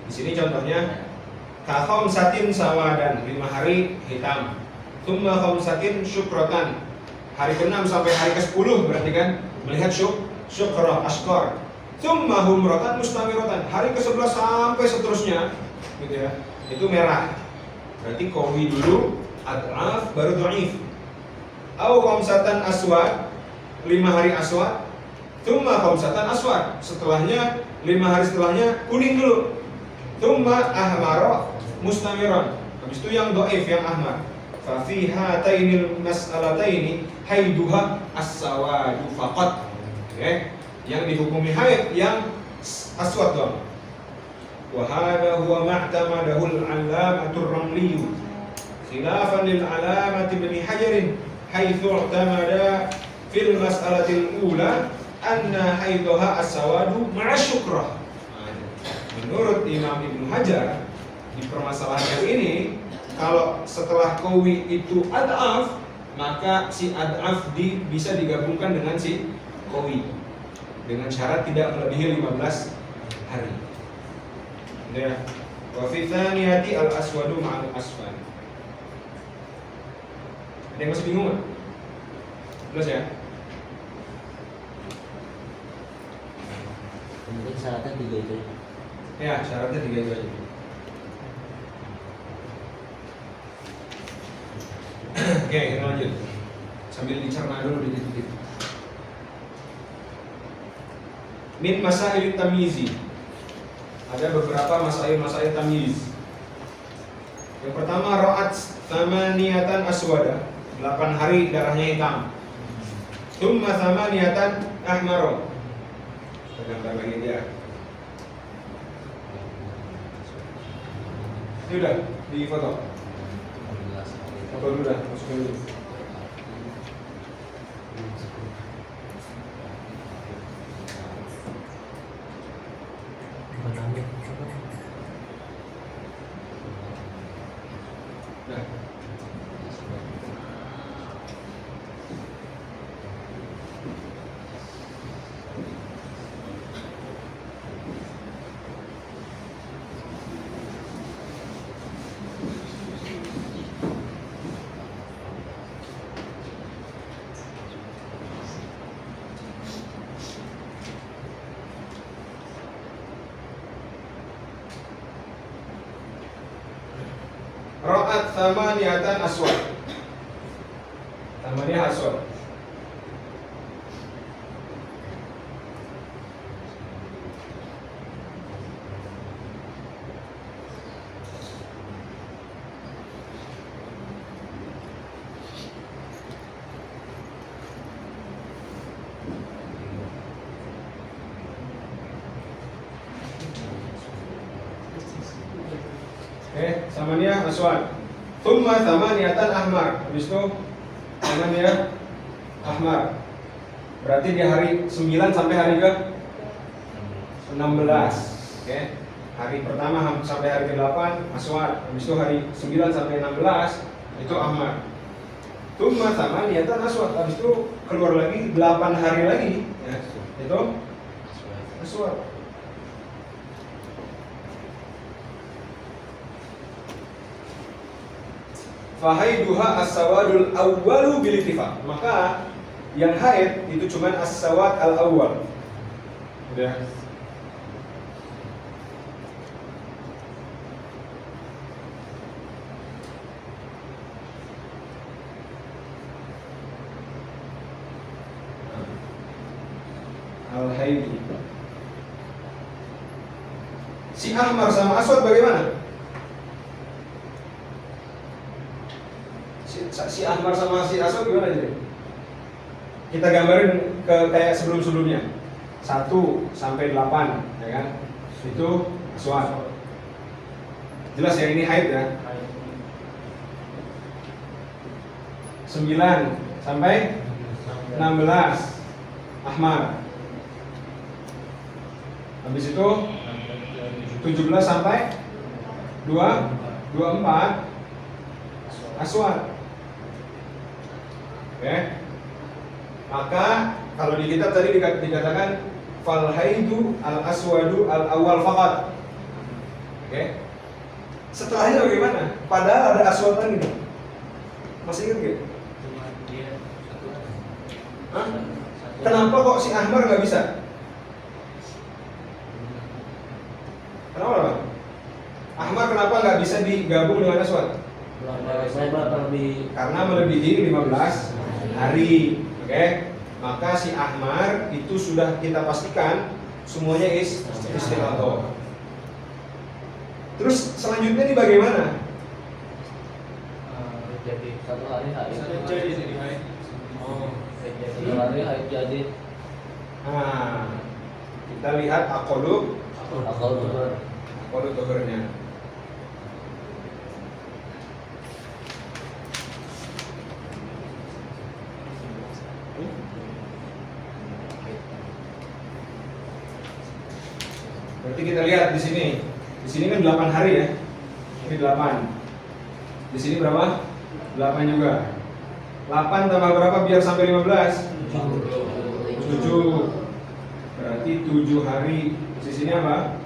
Di sini contohnya khamsatin sawadan, 5 hari hitam. Tsumma khamsatin syukratan, hari ke-6 sampai hari ke-10 berarti kan melihat syukrah ashkar. Tsumma humratan mustamiratan, hari ke-11 sampai seterusnya, gitu ya. Itu merah. Berarti qawi dulu, ad'af, baru dhaif. Au khamsatan aswad, 5 hari aswad. Tsumma khamsatan aswad, setelahnya 5 hari setelahnya kuning dulu. Tsumma ahmara mustamiran, habis itu yang dhaif, yang ahmar. Fa fi hatainil mas'alataini haiduha as-sawadu faqat. Oke, yang dihukumi haid yang aswad doang. Wa hadha huwa ma'tamadahul 'allamatur ramli khilafan lil alamati ibn Hajar haitsu i'tamada fil mas'alatil ula anna haidhaha as-sawadu ma'a syukrah. Menurut Imam Ibnu Hajar di permasalahan yang ini, kalau setelah qawi itu ad'af, maka si ad'af bisa digabungkan dengan si qawi dengan syarat tidak melebihi 15 hari. Ya. Wa fi tsaniyati al-aswadu ma'al asfar. Ada yang masih bingung nggak? Jelas ya? Mungkin syaratnya 3 itu. Ya, syaratnya 3 itu aja. Oke, kita lanjut. Sambil dicerna dulu dikit-dikit. Min masail tamyizi. Ada beberapa masail tamyiz. Yang pertama ra'at thamaniyatan aswada, 8 hari darahnya hitam. Tsumma thamaniyatan ahmara. Gambar lagi dia. Ini udah di foto. Foto dulu dah, masukin dulu. Nah. Ra'at thamaniyatan aswad. Thamaniyah aswad. Thamaniyah aswad. Tsumma thamaniyatan ahmar. Habis itu thamaniyah ahmar. Berarti di hari 9 sampai hari ke 16. Oke. Hari pertama sampai hari ke-8 aswad. Habis itu hari 9 sampai 16 itu ahmar. Tsumma thamaniyatan aswad. Habis itu keluar lagi 8 hari lagi ya. Itu aswad. Fahaiduha as-sawadul awwalu bil ittifaq. Maka yang haid itu cuma as-sawad al-awwal. Udah. Al-haid. Si ahmar sama aswad bagaimana? Si ahmar sama si aswad gimana jadi? Kita gambarin ke kayak sebelum-sebelumnya. 1 sampai 8, ya kan? Itu aswad. Jelas ya ini haid ya. 9 sampai 16 ahmar. Habis itu 17 sampai 24 aswad. Oke. Maka kalau di kitab tadi dikatakan fal haidu al aswadu al awal faqat. Oke. Setelahnya bagaimana? Padahal ada aswad lagi nih. Masih ingat gak? Cuma dia satu. Hah? Kenapa kok si ahmar nggak bisa? Kenapa Bang? Ahmar kenapa nggak bisa digabung dengan aswad? Karena melebihi 15 hari. Oke. Maka si ahmar itu sudah kita pastikan semuanya istihadah. Terus selanjutnya ini bagaimana? Jadi 1 hari haid. Jadi sini haid. Oh, 1 hari haid jadi. nah, kita lihat aqalu Akal tuh. tuhurnya. Berarti kita lihat di sini. Di sini kan 8 hari ya. Ini 8. Di sini berapa? 8 juga. 8 tambah berapa biar sampai 15? 7. Berarti 7 hari. Di sini apa?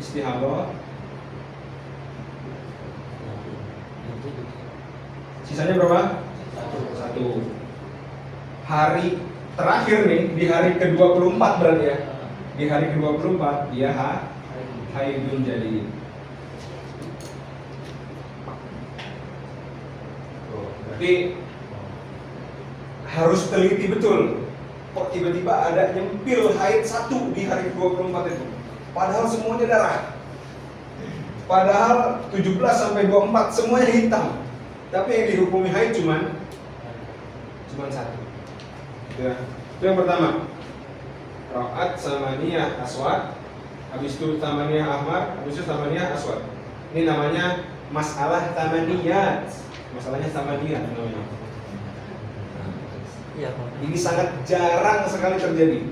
Istihadah. Sisanya berapa? 1. Hari terakhir nih, di hari ke-24 berarti ya. Di hari ke-24 dia haidun jadi. Berarti harus teliti betul. Kok tiba-tiba ada nyempil haid 1 di hari ke-24 itu? Padahal semuanya darah. Padahal 17 sampai 24 semuanya hitam. Tapi yang dihukumi haid cuman 1. Ya. Itu yang pertama. Ra'at samaniyah aswad, habis itu samaniyah ahmar, habis itu samaniyah aswad. Ini namanya masalah tamaniyat. Masalahnya tamaniyat namanya. Ini sangat jarang sekali terjadi.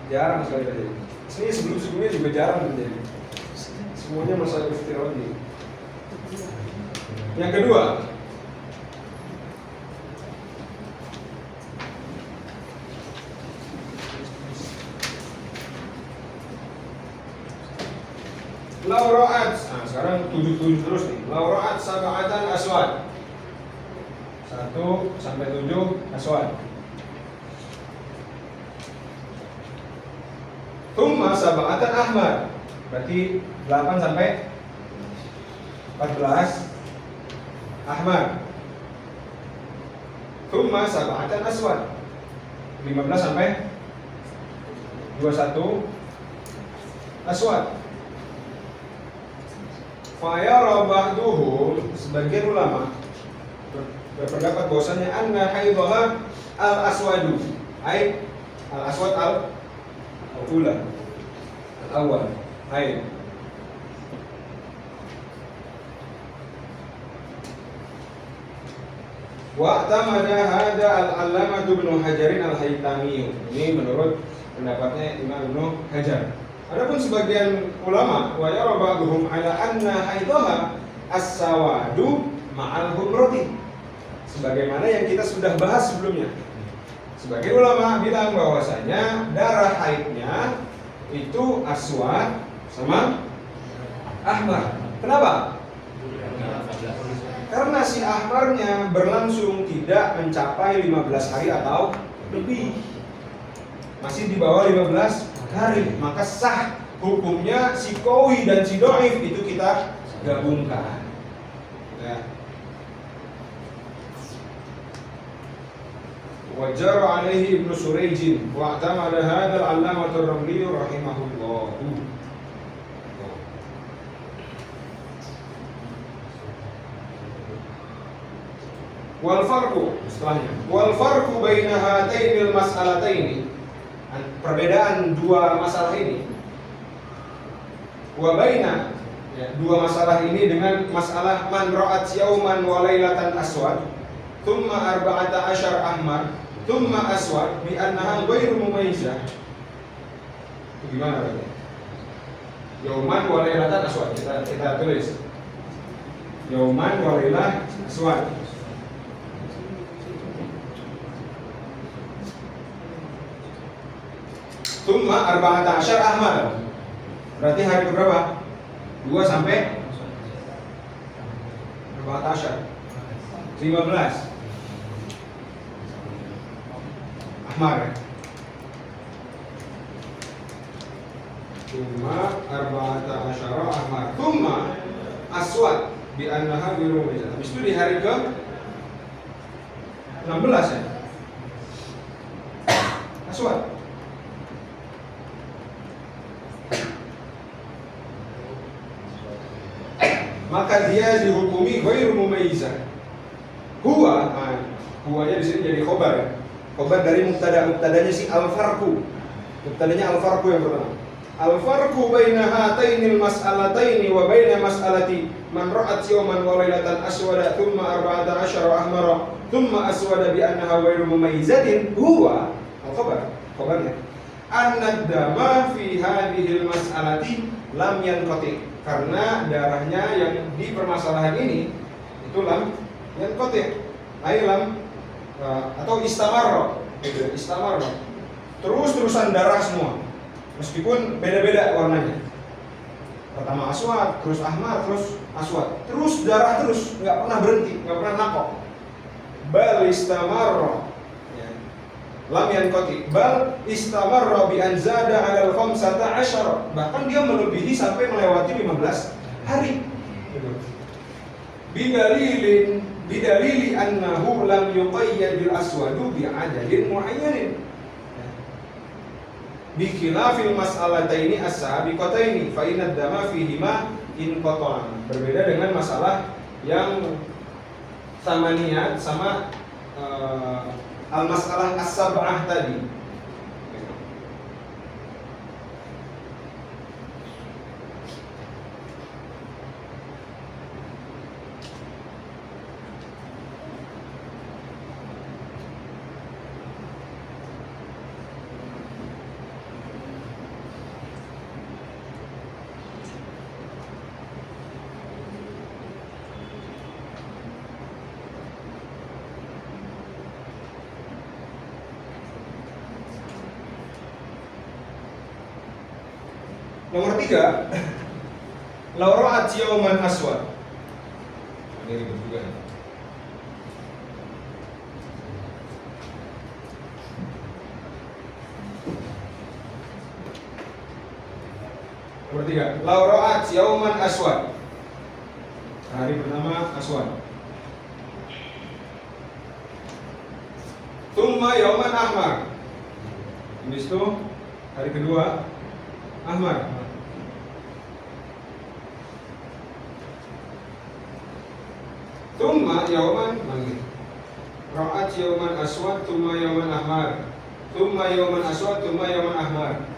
Jarang sekali terjadi. Ini sebelum-sebelumnya juga jarang terjadi. Semuanya masalah istirodi. Yang kedua, Lauraat. Nah, sekarang 7 terus nih. Lauraat sab'atan aswad. 1 sampai 7 aswad. Thumma sab'atan ahmar. Berarti 8 sampai 14 ahmar. Thumma sab'atan aswad. 15 sampai 21 aswad. Fayara ba'duhum, sebagian ulama berpendapat bahwasanya anna haidhaha al-aswadu, ai al-aswad al-ula, al-awwal, haid. Wa'tamada hada al-allamah Ibnu Hajarin al-Haytami. Ini menurut pendapatnya Imam Ibnu Hajar. Adapun sebagian ulama wa yara ba'dhum ala anna haidhaha as-sawadu ma'al humrati. Sebagaimana yang kita sudah bahas sebelumnya. Sebagian ulama bilang bahwasanya darah haidnya itu aswad sama ahmar. Kenapa? Karena si ahmarnya berlangsung tidak mencapai 15 hari atau lebih. Masih di bawah 15 hari, maka sah hukumnya si qawi dan si dhaif itu kita gabungkan. Ya. Wajar alaihi Ibnu Surayjin wa atamada hadzal allamah ar-Ramli rahimahullah. Wal farqu, setelahnya. Wal farqu baina hatainil mas'alataini. Perbedaan dua masalah ini, wa baina, dua masalah ini dengan masalah man ra'at yauman wa lailatan aswad thumma 14 ahmar thumma aswad bi annaha ghairu mumayyizah. Itu gimana berarti? Yauman wa lailatan aswad, kita tulis yauman wa lailah aswad. Thumma 14 ahmar. Berarti hari berapa? 2 sampai 14. 15 ahmar ya. Thumma 14 ahmar. Thumma aswad bi annaha ghairu mumayyizah. Habis itu di hari ke 16 ya. Aswad. Maka dia dihukumi ghairu mumayyizah. Huwanya di sini jadi khobar ya. Khobar dari mubtada. Mubtadanya si al-farqu. Mubtadanya al-farqu yang pertama. Al-farqu baina hatainil mas'alataini wa baina mas'alati man ra'at yawman wa lailatan aswada thumma 14 ahmara thumma aswada bi annaha ghairu mumayyizatin huwa al-khabar. Khabarnya anna dama fi hadhil mas'alati lam yanqati, karena darahnya yang di permasalahan ini itu lam yanqati, lam atau istamarra, gitu, istamarra, terus-terusan darah semua, meskipun beda-beda warnanya. Pertama aswad, terus ahmar, terus aswad, terus darah terus, nggak pernah berhenti, nggak pernah nakok. Bal istamarra, ya. Lam yanqati, bal istamarra bi an zada 'ala al-khamsata asyara, bahkan dia melebihi sampai melewati 15 hari. Gitu. Bidalili annahu lam yuqayyad bil aswadu bi adadin muayyanin. Bi khilafil mas'alataini as-sabiqataini fa inna dama fihima inqata'. Berbeda dengan masalah yang samaniyat sama al-mas'alah as-sab'ah tadi. Nomor 3, law ra'at yawman aswad. Ini ribet juga. Nomor 3, law ra'at yawman aswad. Hari pertama aswad. Thumma yawman ahmar. Habis itu hari kedua ahmar. Tumma yauman lagi. Ra'at yauman aswad, tumma yauman ahmar. Tumma yauman aswad, tumma yauman ahmar.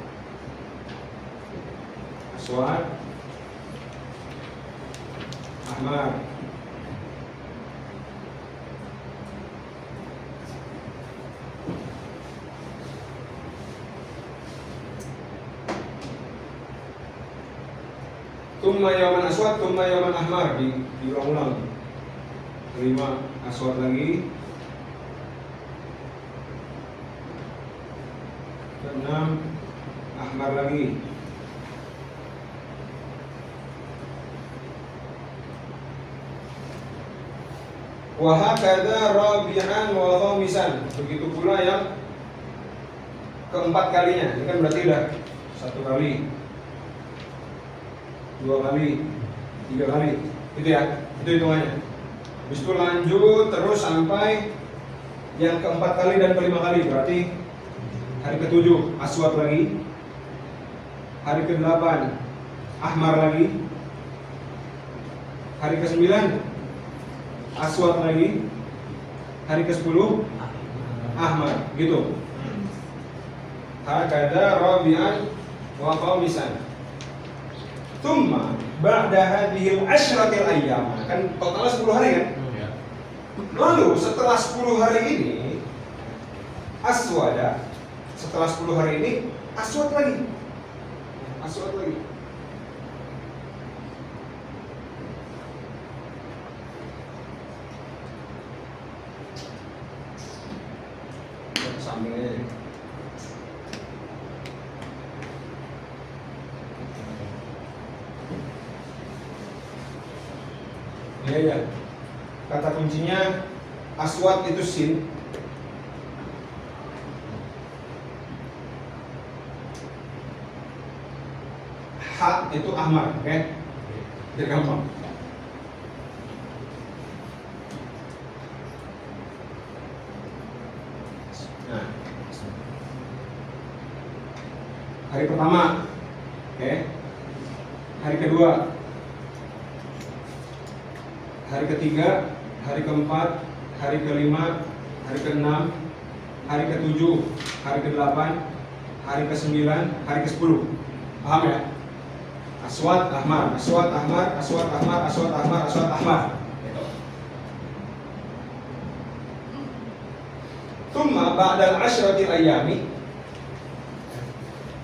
Aswad, ahmar. Tumma yauman aswad, tumma yauman ahmar, diulang-ulang. Kelima aswad lagi. Keenam ahmar lagi. Wa hakadha rabi'an wa khamisan. Begitu pula yang keempat kalinya. Ini kan berarti udah 1 kali, 2 kali, 3 kali. Itu ya, itu hitungannya. Habis itu lanjut terus sampai yang keempat kali dan kelima kali. Berarti hari ke-7 aswad lagi, hari ke-8 ahmar lagi, hari ke-9 aswad lagi, hari ke-10 ahmar, gitu. Hakada rabi'an wa khamisan. Tsumma ba'da hadhil asyratil ayyam, kan totalnya 10 hari kan? Lalu setelah 10 hari ini aswada, setelah 10 hari ini aswad lagi. Aswad lagi. Sampingnya. Ya. Kata kuncinya aswad itu sin. Ha itu ahmar, oke? Jadi gampang. Nah, hari pertama, oke? Hari kedua, hari ketiga, hari keempat, hari kelima, hari keenam, hari ketujuh, hari kedelapan, hari kesembilan, hari ke-10. Paham ya? Aswad ahmar, aswad ahmar, aswad ahmar, aswad ahmar, aswad ahmar. Tsumma ba'dal 'ashratil ayyami,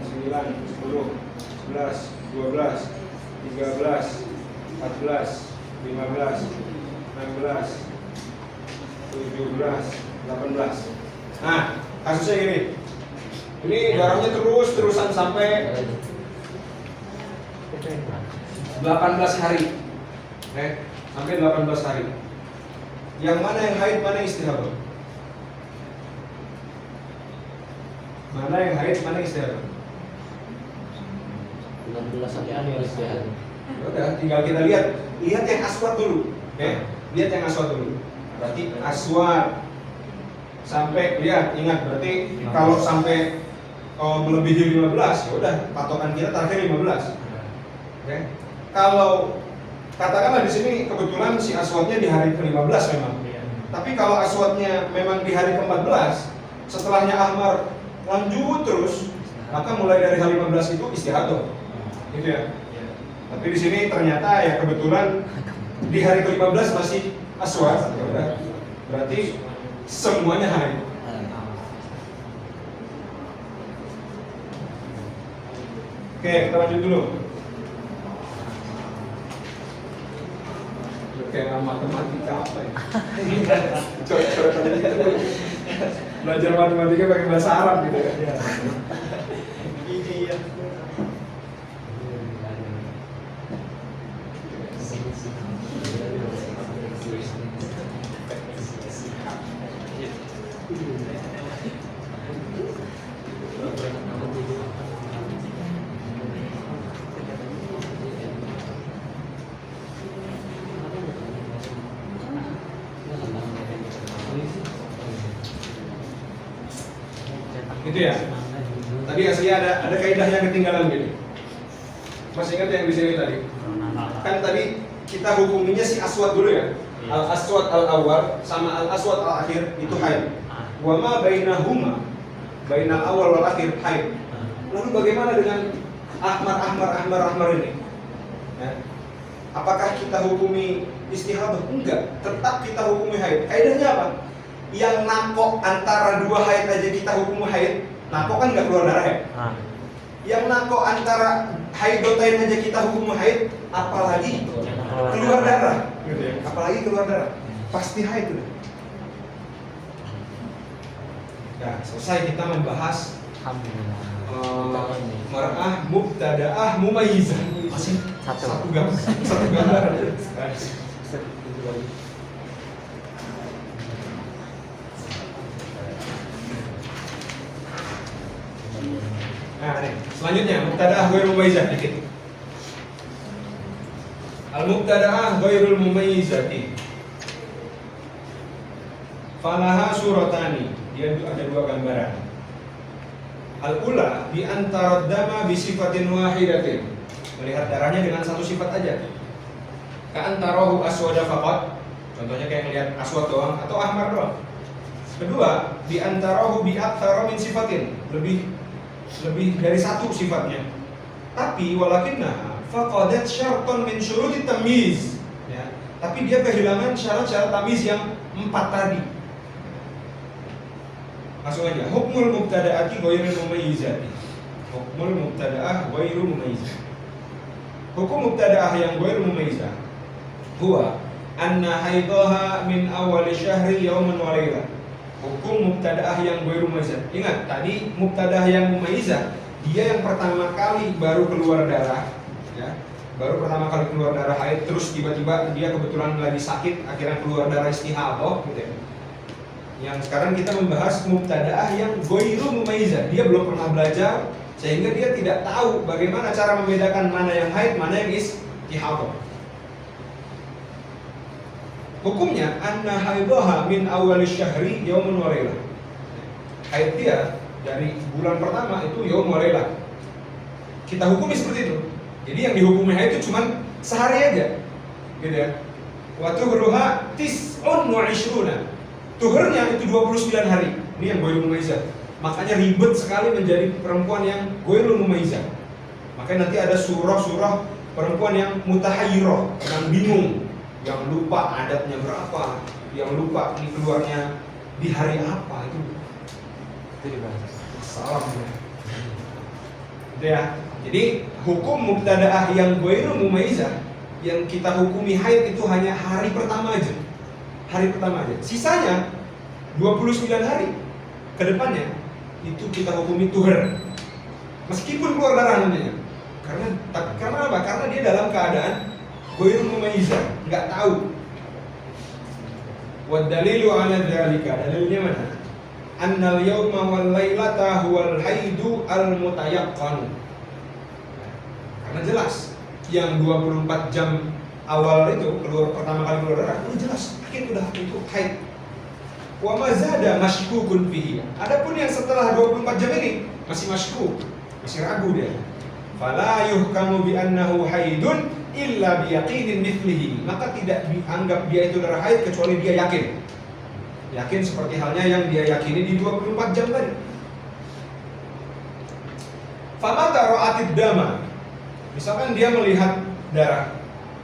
10, 11, 12, 13, 14, 15, 16, 17, 18. Nah, kasusnya gini. Ini darahnya terusan sampai 18 hari. Sampai 18 hari. Yang mana yang haid, mana yang istihadah? Mana yang haid, mana yang istihadah? 16 sampai anu yang istirahat. Udah, tinggal kita lihat yang aswad dulu. Lihat yang aswad dulu. Berarti aswad sampai lihat, ingat berarti kalau sampai melebihi 15, ya udah patokan kita target 15. kalau katakanlah di sini kebetulan si aswadnya di hari ke-15 memang. Iya. Tapi kalau aswadnya memang di hari ke-14, setelahnya ahmar lanjut terus, maka mulai dari hari 15 itu istihadah. Gitu ya. Iya. Tapi di sini ternyata ya kebetulan di hari ke-15 masih aswad. Ya udah. Berarti semuanya haid. Oke, kita lanjut dulu. Kayak matematika apa ya? Coba tadi itu belajar matematika pakai bahasa Arab gitu ya. Iya. Gitu ya. Tadi aslinya ada kaidah yang ketinggalan gini. Masih ingat yang di sini tadi? Kan tadi kita hukuminya si aswad dulu ya. Al aswad al awal sama al aswad al akhir itu haid. Wa ma bainahuma bainal awal wal akhir haid. Lalu bagaimana dengan ahmar ini? Ya. Apakah kita hukumi istihadah? Enggak, tetap kita hukumi haid. Kaidahnya apa? Yang nakok antara dua haid aja kita hukum haid. Nakok kan nggak keluar darah ya? Yang nakok antara haidotain aja kita hukum haid, apalagi keluar darah. Gitu ya. Apalagi keluar darah. Pasti haid udah. Nah, selesai kita membahas mar'ah, mubtada'ah, mumayyizah. Masih satu gambar. Nah, nih, selanjutnya mubtada'ah ghairul mumayyizah dikit. Al-mubtada'ah ghairul mumayyizati. Falaha suratani. Dia ada dua gambaran. Al-ula bi antara dama bi sifatin wahidatin. Melihat darahnya dengan satu sifat aja. Ka antarahu aswada faqat. Contohnya kayak melihat aswad doang atau ahmar doang. Kedua, bi antarahu bi aktsara min sifatin. Lebih dari satu sifatnya. Tapi walakinna faqadat syartan min syurutit tamyiz. Ya. Tapi dia kehilangan syarat-syarat tamyiz yang 4 tadi. Langsung aja, hukmul mubtada'ati ghairul mumayyizati. Hukmul mubtada'ah ghairul mumayyizah. Hukum mubtada'ah yang ghairul mumayyizah huwa anna haidaha min awal syahri yauman wa lailah. Hukum mubtada'ah yang ghairul mumayyizah. Ingat, tadi mubtada'ah yang mumayyizah, dia yang pertama kali baru keluar darah, ya. Baru pertama kali keluar darah haid, terus tiba-tiba dia kebetulan lagi sakit, akhirnya keluar darah istihadah, gitu ya. Yang sekarang kita membahas mubtada'ah yang ghairul mumayyizah. Dia belum pernah belajar sehingga dia tidak tahu bagaimana cara membedakan mana yang haid, mana yang istihadah. Hukumnya anna haidaha min awal syahri yaumun wa lailah. Haid dia dari bulan pertama itu yaum wa lailah. Kita hukumi seperti itu. Jadi yang dihukumi haid itu cuma sehari aja. Gitu ya. Wa tuhruha tis'un wa 'ishruna. Tuhurnya itu 29 hari. Ini yang ghairul mumayyizah. Makanya ribet sekali menjadi perempuan yang ghairul mumayyizah. Makanya nanti ada surah-surah perempuan yang mutahayyirah, yang bingung, yang lupa adatnya berapa, yang lupa ini keluarnya di hari apa itu. Salam ya. Gitu ya. Jadi hukum mubtada'ah yang ghairul mumayyizah yang kita hukumi haid itu hanya hari pertama aja. Hari pertama aja. Sisanya 29 hari ke depannya itu kita hukumi tuhur. Meskipun keluar darah nantinya. Karena apa? Karena dia dalam keadaan ghairul mumayyizah, enggak tahu. Wa dalilu 'ala dzalika. Dalilnya mana? Annal yawma wal lailata huwal haidu al mutayaqqan. Karena jelas yang 24 jam awal itu keluar pertama kali keluar darah, ini jelas akhir udah itu haid. Wa mazada masykukun fihi. Adapun yang setelah 24 jam ini masih masykuk, masih ragu dia. Fala yuhkamu bi annahu haidun illa biyaqinin mithlihi, maka tidak dianggap dia itu darah haid kecuali dia yakin. Yakin seperti halnya yang dia yakini di 24 jam tadi. Famata ra'atid dama, misalkan dia melihat darah,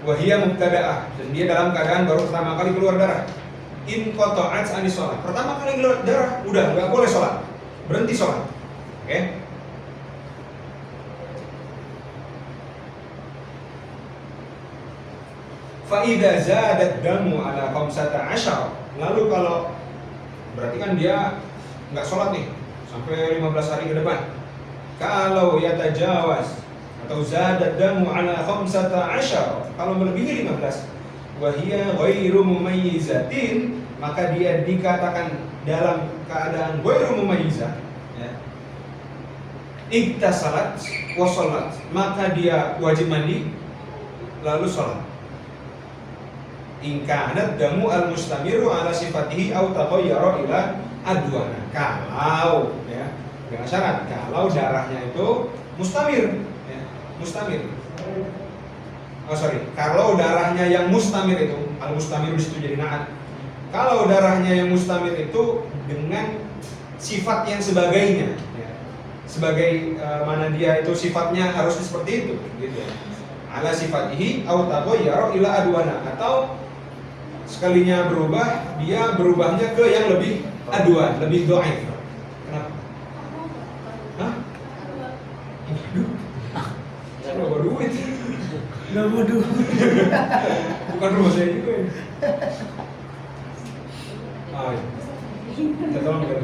wahia mubtada'ah, dan dia dalam keadaan baru pertama kali keluar darah. In qata'at anis sholat, pertama kali keluar darah, udah nggak boleh sholat, berhenti sholat. Oke? Fa'idha zadat damu ala 15, lalu kalau berarti kan dia nggak sholat nih sampai 15 hari ke depan. Kalau yatajawaz atau zadat damu ala 15, kalau melebihi 15, wahia ghairu mumayyizatin, maka dia dikatakan dalam keadaan ghairu mumayyizah, ya. Iktasalat wa shalat, maka dia wajib mandi lalu sholat. In kanat damu al-mustamiru ala sifatihi aw taghayyara ila adwana, kalau ya dengan syarat kalau darahnya itu mustamir, ya, mustamir. Kalau darahnya yang mustamir itu, al-mustamir di situ jadi na'at. Kalau darahnya yang mustamir itu dengan sifat yang sebagainya, ya. Sebagai mana dia itu sifatnya harus seperti itu, gitu ya. Ala sifatihi aw taghayyara ila adwana, atau sekalinya berubah, dia berubahnya ke yang lebih adwan, lebih dhaif. Kenapa? Hah? Waduh. Saya bawa duit. Nggak bodoh. Bukan rumah saya juga ini. Ah, iya. Kita tolong kita.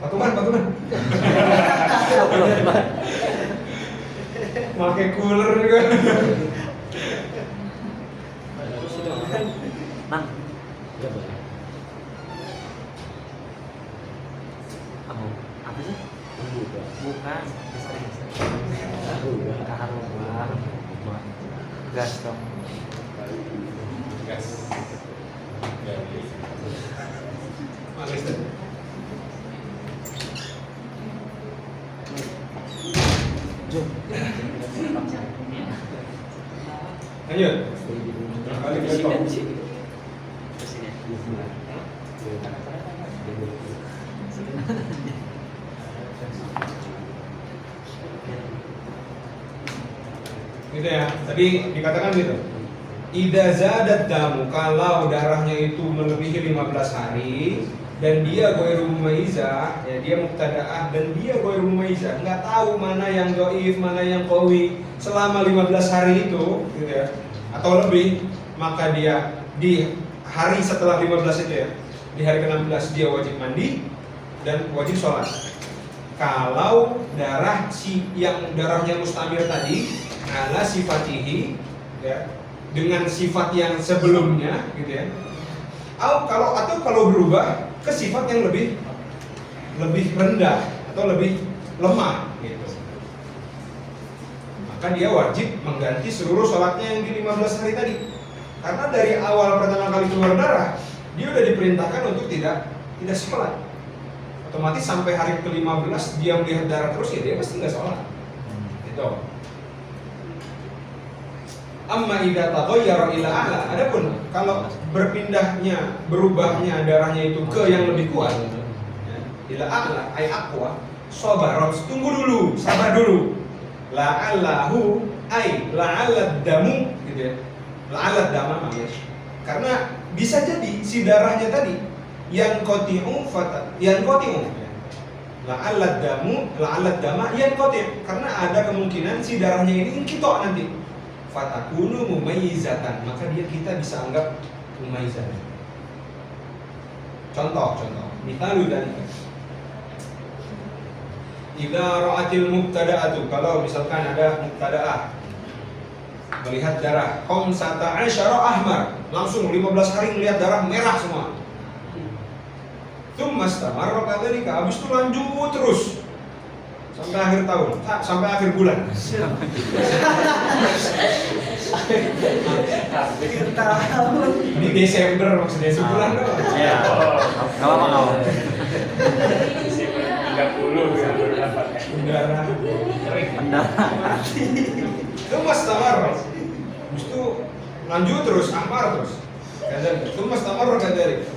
Patungan. Pakai cooler juga. Mang, nggak boleh. Apa sih? Bukan. Kaharuan. Gas dong. Gas. Manis deh. Lanjut. Kali ke gitu ya. Tadi dikatakan gitu. Idza zadat damu, kalau darahnya itu melebihi 15 hari dan dia ghairu mumayyizah, ya dia mubtada'ah dan dia ghairu mumayyizah, enggak tahu mana yang dhaif, mana yang qawi selama 15 hari itu, gitu ya. Atau lebih, maka dia di hari setelah 15 itu ya, di hari ke-16 dia wajib mandi dan wajib sholat. Kalau darah yang darahnya mustamir tadi ala sifatihi, ya, dengan sifat yang sebelumnya, gitu ya. Atau kalau berubah ke sifat yang lebih rendah atau lebih lemah, gitu. Maka dia wajib mengganti seluruh sholatnya yang di 15 hari tadi. Karena dari awal pertama kali keluar darah, dia udah diperintahkan untuk tidak sholat. Otomatis sampai hari ke-15 dia melihat darah terus, ya dia pasti nggak sholat. Gitu. Amma idza taghayyara ila a'la, adapun kalau berubahnya darahnya itu ke yang lebih kuat, ya, ila a'la ay aqwa, sabarat, tunggu dulu, sabar dulu. La'allahu ay la'allad damu, gitu ya. La'allad dama maksudnya. Karena bisa jadi si darahnya tadi yang qati'u ya. La'allad dama yang qati', karena ada kemungkinan si darahnya ini inqita' nanti. Fatakunu mumayyizatan, maka kita bisa anggap mumayyizah. Contoh, misalnya dari idza ra'atil mubtada'atu, kalau misalkan ada mubtada'ah melihat darah 15 ahmar, langsung 15 hari melihat darah merah semua. Tsumma istamarra kadzalika, habis itu lanjut terus sampai akhir tahun, sampai akhir bulan. Ini Desember maksudnya, sebulan doang. Iya. Kalau mau. darah. Pendarah. Thumma istamarra. Habis itu lanjut terus, ahmar terus. Kadzalik. Thumma istamarra kadzalik.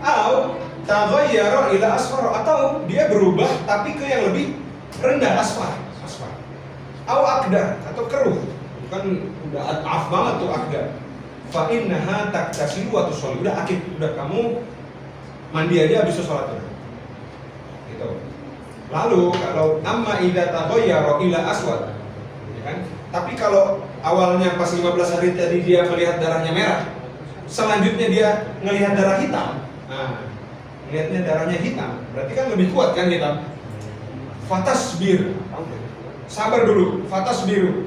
Atau taghayyara ila asfar, atau dia berubah tapi ke yang lebih rendah, asfar. Atau akdar, atau keruh. Kan udah af banget tuh akdar. Fa innaha taktasilu wa tusalli. Udah akid, udah kamu mandi aja habis itu sholat udah. Gitu. Lalu kalau amma idza taghayyara ila aswad, ya kan? Tapi kalau awalnya pas 15 hari tadi dia melihat darahnya merah, selanjutnya dia ngelihat darah hitam. Nah, lihatnya darahnya hitam, berarti kan lebih kuat kan hitam. Fatasbir. Sabar dulu, fatasbiru.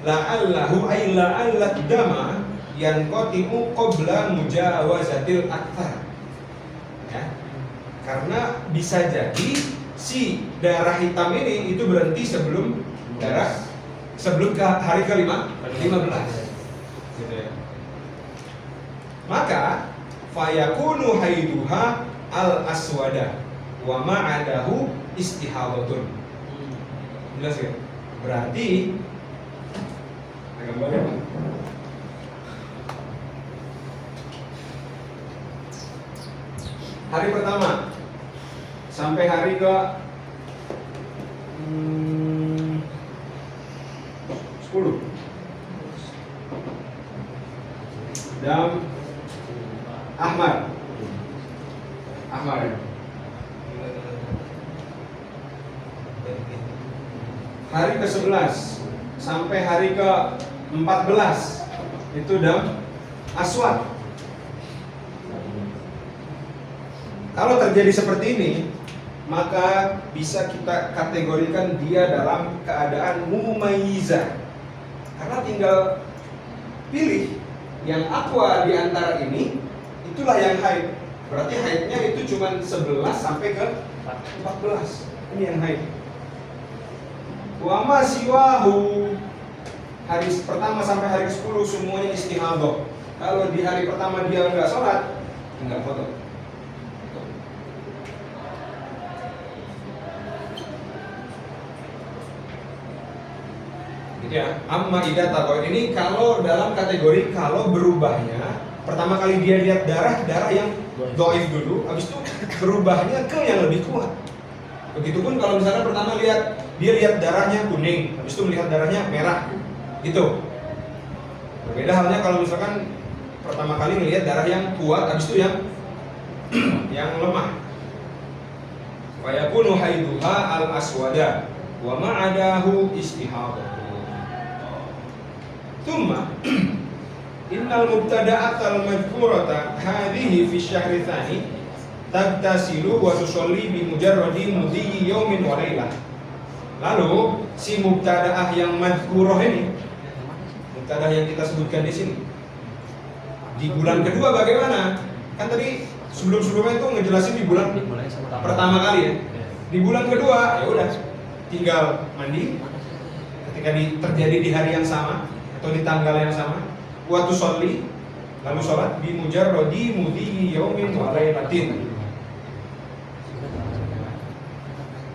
La'allahu ay la'allat dama yanqati'u qabla mujawazatil akthar. Ya. Karena bisa jadi si darah hitam ini itu berhenti sebelum ke hari ke-15. Gitu ya. Maka fayakunu haiduha al-aswada wa ma'adahu istihadatun. Jelas ya? Berarti gambarnya apa? Hari pertama sampai hari ke 10 dam ahmar ya. Hari ke-11 sampai hari ke-14 itu dam aswad. Kalau terjadi seperti ini, maka bisa kita kategorikan dia dalam keadaan mumayyizah. Karena tinggal pilih yang aqwa di antara ini, itulah yang haid. Berarti haidnya itu cuma 11 sampai ke 14. Ini yang haid. Wa ma siwahu, hari pertama sampai hari ke-10 semuanya istihadah. Kalau di hari pertama dia enggak sholat, tinggal foto. Gitu ya. Amma idza taqwa ini kalau dalam kategori kalau berubahnya pertama kali dia lihat darah yang dhaif dulu, habis itu berubahnya ke yang lebih kuat. Begitupun kalau misalnya pertama dia lihat darahnya kuning, habis itu melihat darahnya merah, gitu. Berbeda halnya kalau misalkan pertama kali melihat darah yang kuat, habis itu yang lemah. Wa yakunu haiduha al-aswada wa ma'adahu istihadah. Tsumma innal mubtada'atal madhkurata hadhihi fi syahri tsani tagtasilu wa tusalli bi mujarradi mudhi yaumin wa lailah. Lalu si mubtada'ah yang madhkurah ini, mubtada'ah yang kita sebutkan di sini, di bulan kedua bagaimana? Kan tadi sebelum-sebelumnya itu ngejelasin di bulan pertama kali ya. Di bulan kedua ya udah tinggal mandi ketika terjadi di hari yang sama atau di tanggal yang sama. Wa tusalli, lalu sholat bi mujarradi mudhi yaumin wa lailatin.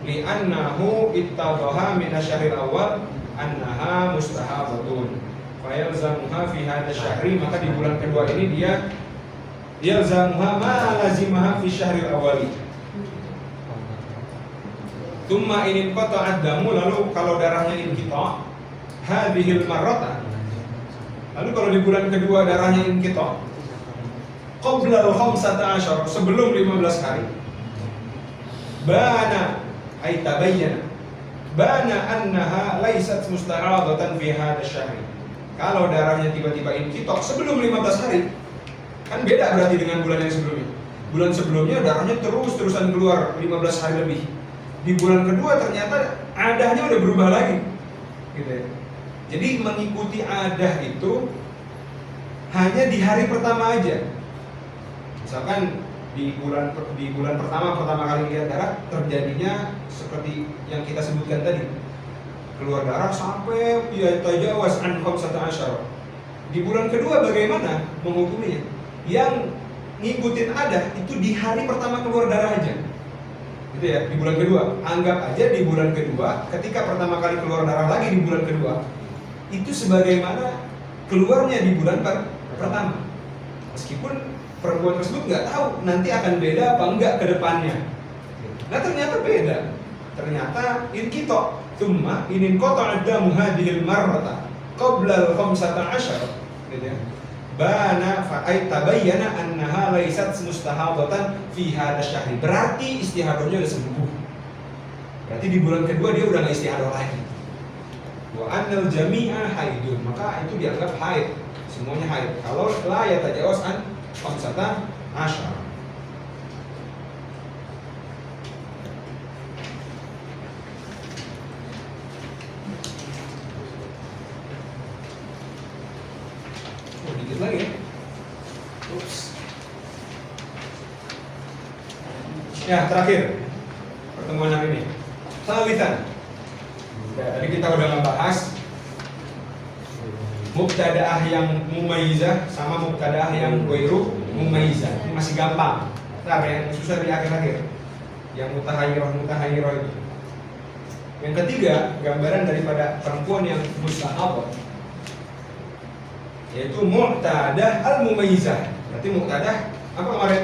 Li'annahu ittadaha min asy-syahril awal annaha mustahabatun. Fa yalzamuha fi hadha syahri, maka di bulan kedua ini dia yalzamuha ma lazimaha fi syahril awali. Tsumma in qata'ad damu, lalu kalau darahnya inqita' hadhil marrata. Lalu kalau di bulan kedua darahnya inqita' qabla al-15, sebelum 15 hari. Bana ay tabayyana bana annaha laysat musta'adatan fi hadha syahri. Kalau darahnya tiba-tiba inqita' sebelum 15 hari, kan beda berarti dengan bulan yang sebelumnya. Bulan sebelumnya darahnya terus-terusan keluar 15 hari lebih. Di bulan kedua ternyata adahnya udah berubah lagi, gitu ya. Jadi mengikuti adah itu hanya di hari pertama aja. Misalkan di bulan pertama kali lihat darah, terjadinya seperti yang kita sebutkan tadi, keluar darah sampai ya tajawaz an 15. Di bulan kedua bagaimana menghukuminya? Yang ngikutin adah itu di hari pertama keluar darah aja. gitu ya, di bulan kedua. Anggap aja di bulan kedua, ketika pertama kali keluar darah lagi di bulan kedua, itu sebagaimana keluarnya di bulan pertama. Meskipun perempuan tersebut nggak tahu nanti akan beda apa enggak ke depannya. Nah ternyata beda. Ternyata inkito, thumma inin qata'a damu hadhil marrata qabla al-khamsata asyar, gitu ya. Bana fa'ay tabayyana annaha laysat mustahadatan fi hadha syahri. Berarti istihadahnya udah sembuh. Berarti di bulan kedua dia udah nggak istihadah lagi. Wa annal jami'a haidun, maka itu dianggap haid, semuanya haid. Kalau la yatajawaz an khamsata asyar. Dikit lagi ya. Ups. Ya, terakhir pertemuan hari ini. Salitan. Tadi kita udah ngebahas mubtadaah yang mumayyizah sama mubtadaah yang ghairu mumayyizah. Ini masih gampang. Ntar yang susah di akhir-akhir. Yang mutahayyirah itu. Yang ketiga, gambaran daripada perempuan yang mustahadah, yaitu mu'tadah al-mumayyizah. Berarti mu'tadah apa kemarin?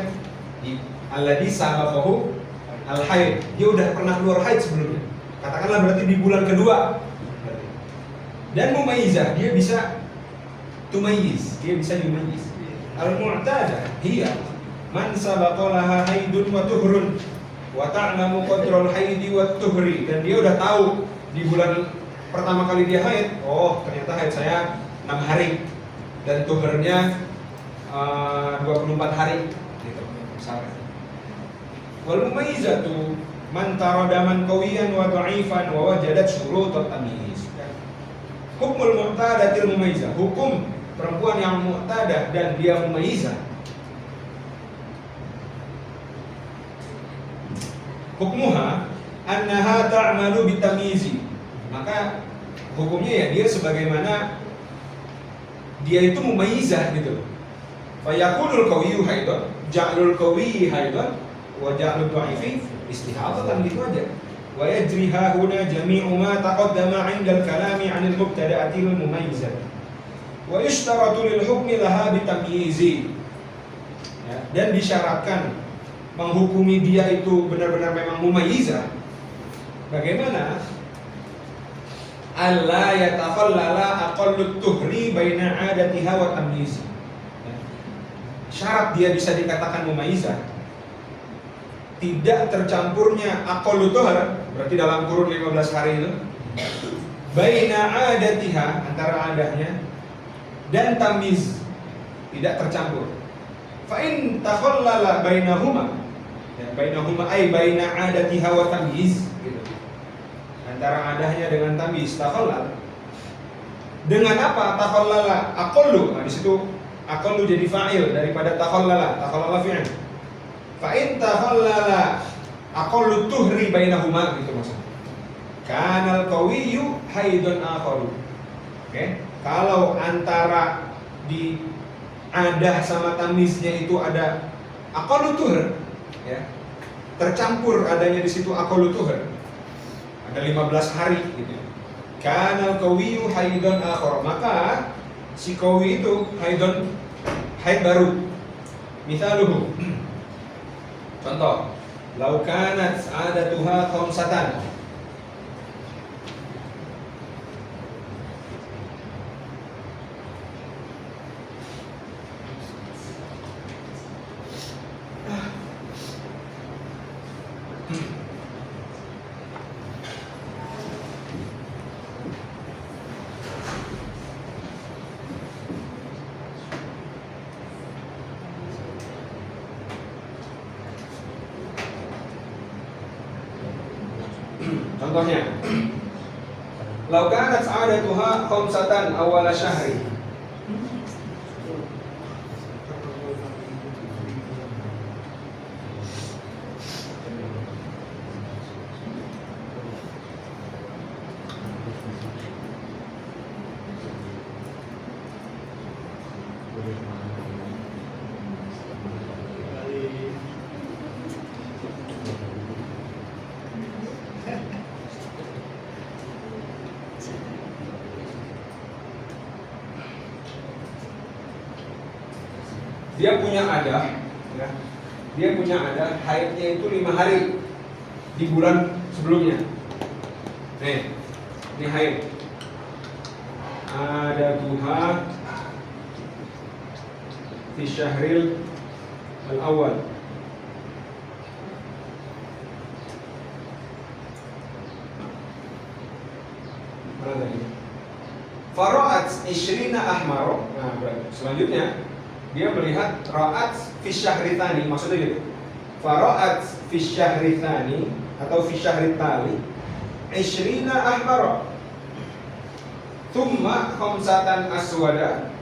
Alladhi sababahu al-haid. Dia udah pernah keluar haid sebelumnya. Katakanlah berarti di bulan kedua. Dan mumayyizah, dia bisa tumayyiz, dia bisa yumayyiz. Al-mu'tadah hiya man sabaqalaha haidun wa tuhrun wa ta'lamu qadral haidi wa tuhri. Dan dia udah tahu di bulan pertama kali dia haid, oh ternyata haid saya 6 hari. Dan tuhernya 24 hari gitu misalnya. Wal mumayyizatu man tarada man qawiyan wa dha'ifan wa wajadat syurut at-tamyiz. Hukmul mu'tadatil mumayyizah, hukum perempuan yang mu'tadah dan dia mumayyizah. Hukmuha annaha ta'malu bitamyizi. Maka hukumnya ya dia sebagaimana dia itu mumayyizah gitu. Fa yakunul qawiyyu haidan, ja'lul qawiyyi haidan wa ja'lul dha'ifi istihadatan, gitu aja. Wa yajriha huna jami'u ma taqaddama 'inda al-kalami 'anil mubtada'atil mumayyizah. Wa yushtaratu lil hukmi laha bitamyizi. Ya, dan disyaratkan menghukumi dia itu benar-benar memang mumayyizah. Bagaimana? Alla yatakhallala aqallut tuhri baina 'adatiha wa tamyiz. Syarat dia bisa dikatakan mumayyizah, tidak tercampurnya aqallut tuhr, berarti dalam kurun 15 hari itu, baina 'adatiha, antara adahnya, dan tamyiz, tidak tercampur. Fa in takhallala bainahuma, ya, bainahuma ay baina 'adatiha wa tamyiz, gitu. Antara adahnya dengan tamyiz, takhallal. Dengan apa? Takhallala aqallu. Nah, di situ aqallu jadi fa'il daripada takhallala. Takhallala fi'il. Fa in takhallala aqallu tuhri bainahuma, gitu maksudnya. Kanal qawiyyu haidun akharu. Oke. Kalau antara di adah sama tamyiznya itu ada aqallu tuhr, ya. Tercampur adanya di situ aqallu tuhr. Ada 15 hari gitu. Kanal qawiyyu haidun akhar, maka si qawi itu haidun, haid baru. Misaluhu, contoh, lau kanat adatuha khamsatan, contohnya, lau kanat adatuha khamsatan awal syahri, dia punya ada, ya, dia punya ada haidnya itu 5 hari di bulan sebelumnya. Nih, ini haid. Ada Tuhan di syahril al-awwal. Mana tadi? Fara'at 20 ahmaro. Nah, selanjutnya dia melihat ra'at fi syahri tsani, maksudnya gitu. Fara'at fi syahri tsani atau fi syahri tali 20 ahmaro. Thumma khamsatan aswada.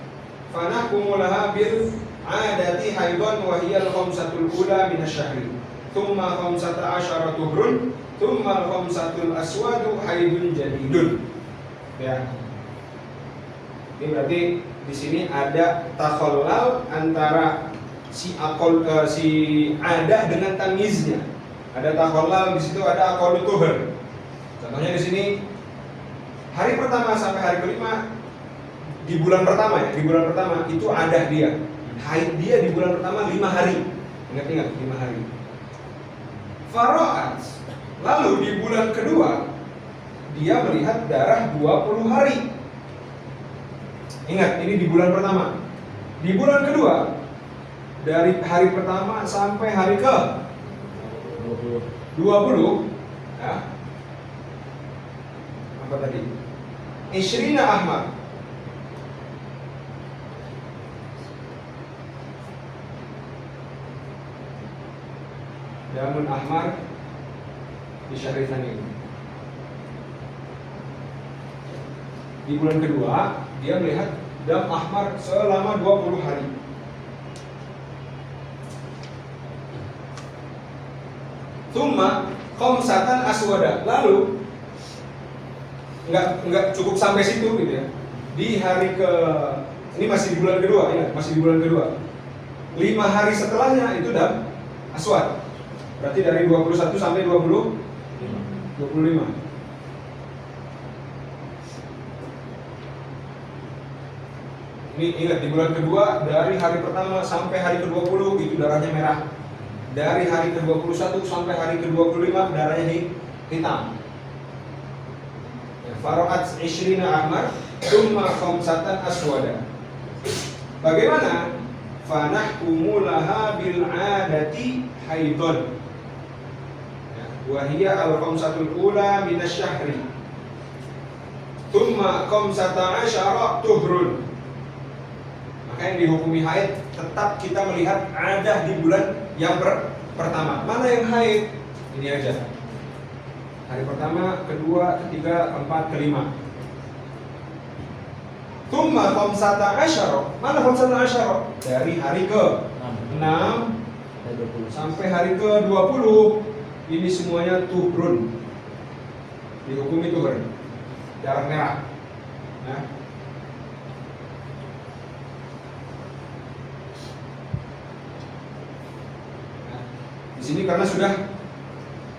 Fanahkumu laha bil 'adati haidhan wa hiya al-khamsatul ula min asy-syahri. Thumma 15 tuhrun, thumma al-khamsatul aswadu haidun jadidun. Ya. Ini berarti di sini ada takhallal antara si adah dengan tamyiznya. Ada takhallal, di situ ada aqallu tuhur. Contohnya di sini hari pertama sampai hari kelima di bulan pertama ya, di bulan pertama itu adah dia. Haid dia di bulan pertama 5 hari. Ingat-ingat 5 hari. Fara'at. Lalu di bulan kedua dia melihat darah 20 hari. Ingat, ini di bulan pertama. Di bulan kedua, dari hari pertama sampai hari ke 20 ya. Apa tadi? 20 ahmar. Damun ahmar di syahri tsani. Di bulan kedua dia melihat dam ahmar selama 20 hari. Thumma khamsatan aswada. Lalu enggak cukup sampai situ gitu ya. Di hari ke ini masih di bulan kedua ya, masih di bulan kedua. 5 hari setelahnya itu dam aswad. Berarti dari 21 sampai 25. Ini ingat, di bulan kedua dari hari pertama sampai hari ke-20 itu darahnya merah. Dari hari ke-21 sampai hari ke-25 darahnya hitam. Fara'at 20 ahmar thumma khamsatan aswada. Bagaimana? Fanahkumu laha bil 'adati haidon. Wa hiya al-khamsatul ula min asy-syahri. Thumma khamsata asyara tuhrun. Maka yang dihukumi haid tetap kita melihat adah di bulan yang pertama. Mana yang haid? Ini aja. Hari pertama, kedua, ketiga, keempat, kelima. Thumma khamsata asyara. Mana khamsata asyara? Dari hari ke-6 sampai hari ke-20. Ini semuanya tuhrun. Dihukumi tuhrun. Darah merah. Nah. Di sini karena sudah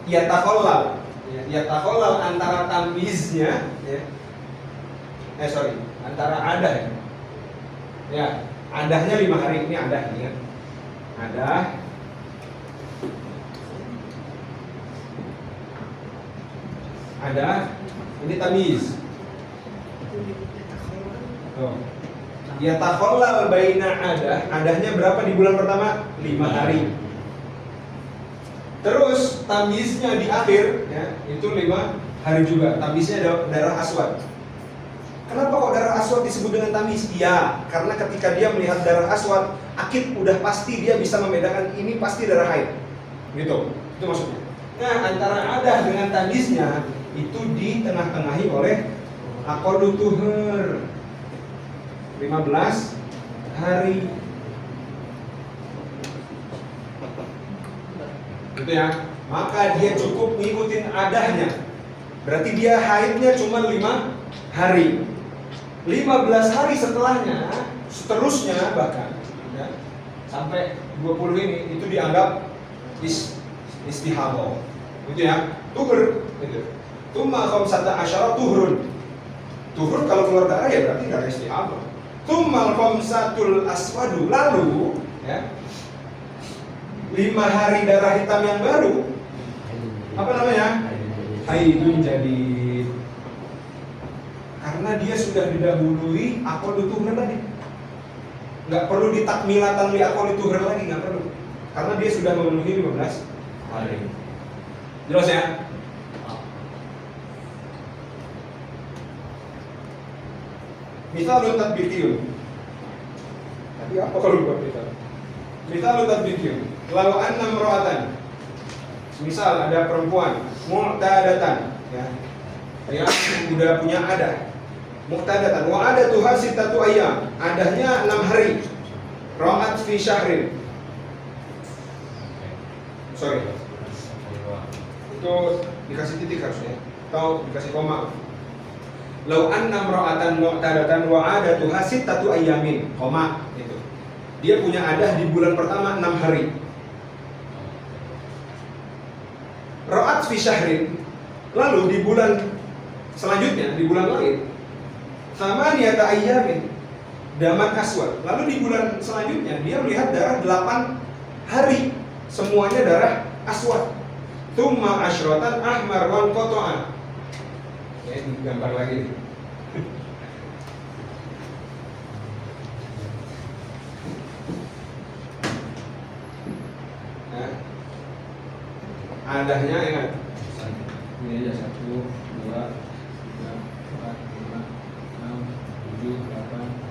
yatakhallal antara tamyiznya ya. Antara adah ya. Ya, adahnya 5 hari ini adah ya. Adah ini tamyiz. Oh. Yatakhallal baina adahnya berapa di bulan pertama? 5 hari. Terus tamyiznya di akhir ya, itu 5 hari juga. Tamyiznya darah aswad. Kenapa kok darah aswad disebut dengan tamyiz? Ya, karena ketika dia melihat darah aswad, akid udah pasti dia bisa membedakan ini pasti darah haid. Gitu. Itu maksudnya. Nah, antara adah dengan tamyiznya itu ditengah-tengahi oleh aqallu tuhur 15 hari. Gitu ya. Maka dia cukup ngikutin adahnya. Berarti dia haidnya cuma 5 hari. 15 hari setelahnya, seterusnya bahkan ya, sampai 20 ini itu dianggap istihadah. Gitu ya. Tuhur gitu. Tsumma khamsata asyara tuhrun. Tuhrun kalau keluar darah ya berarti darah istihadah. Tsumma khamsatul aswadu. Lalu ya. 5 hari darah hitam yang baru apa namanya? Haidun jadid. Karena dia sudah didahului akol tuhur tadi. Nggak perlu ditakmilatan li akol tuhur lagi, nggak perlu. Karena dia sudah memenuhi 15 hari. Jelas ya? Misalun tatbikiyun. Tapi apa kalau buat misal? Misalun tatbikiyun. Lalu annam ro'atan. Misal ada perempuan mu'tadatan, ya, yang udah punya adah. Mu'tadatan. Wa ada tuha sittatu ayyam. Adahnya 6 hari. Ra'at fi syahrin. Sorry. Itu dikasih titik harusnya. Atau dikasih koma. Lau annam ra'atan mu'tadatan wa adatuha sittatu ayyamin, koma itu. Dia punya adah di bulan pertama 6 hari. Ra'at fi syahrin, lalu di bulan selanjutnya, di bulan lain, sama niyata ayyamin, daman aswad. Lalu di bulan selanjutnya dia melihat darah 8 hari, semuanya darah aswad. Tumma asyratan ahmar wan qata'an. Ya, ini gambar lagi nih. Nah, adahnya ingat. Ini aja 1, 2, 3, 4, 5, 6, 7, 8.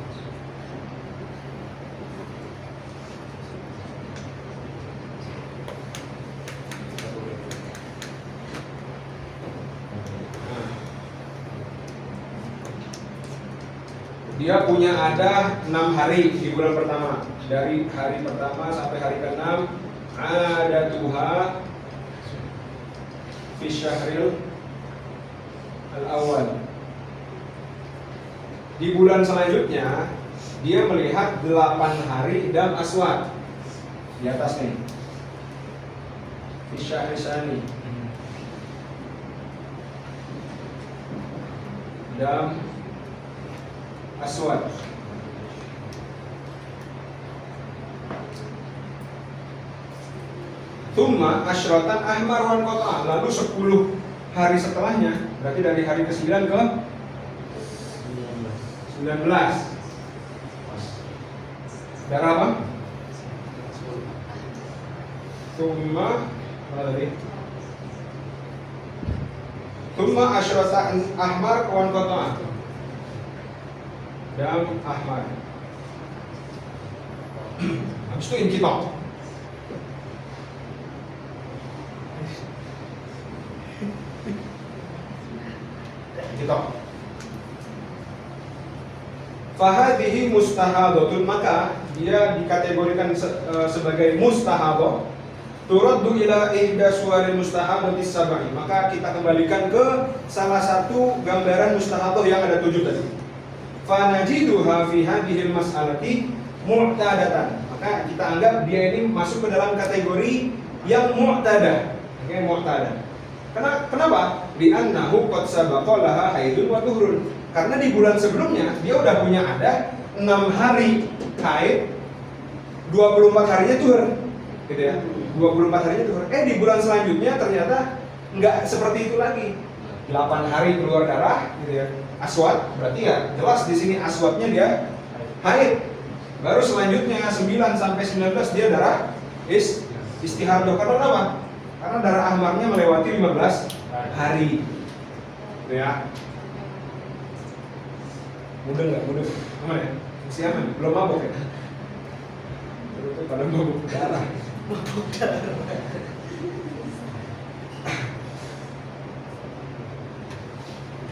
Dia punya adah 6 hari di bulan pertama. Dari hari pertama sampai hari ke-6 adatuha fi syahril al-awwal. Di bulan selanjutnya dia melihat 8 hari dam aswad. Di atas nih. Fi syahril sani. Dam aswad. Tumma asyratan ahmar wan qata'. Lalu 10 hari setelahnya, berarti dari hari ke-9 ke 19. Darah apa? Tumma asyratan ahmar wan qata'. Dam ahmar. Habis itu inqita'. Inqita'. Fahadhihi mustahadatun, maka dia dikategorikan sebagai mustahadah. Turaddu ila ihda suwaril mustahadati sab'i. Maka kita kembalikan ke salah satu gambaran mustahadah yang ada 7 tadi. Fanajiduha fi hadhil mas'alati mu'tadatan. Maka kita anggap dia ini masuk ke dalam kategori yang mu'tadah. Oke, mu'tadah. Kenapa? Li'annahu qad sabaqa laha haidun wa tuhrun. Karena di bulan sebelumnya dia udah punya adah 6 hari haid, 24 harinya tuhur. Gitu ya. 24 harinya tuhur. Di bulan selanjutnya ternyata enggak seperti itu lagi. 8 hari keluar darah gitu ya. Aswad, berarti ya jelas di sini aswadnya dia haid. Baru selanjutnya 9 sampai 19 dia darah istihadah. Karena apa? Karena darah ahmarnya melewati 15 hari. Gitu ya. Mudah nggak? Mudah. Aman ya? Masih aman? Belum mabuk ya? Itu pada mabuk darah. Mabuk darah.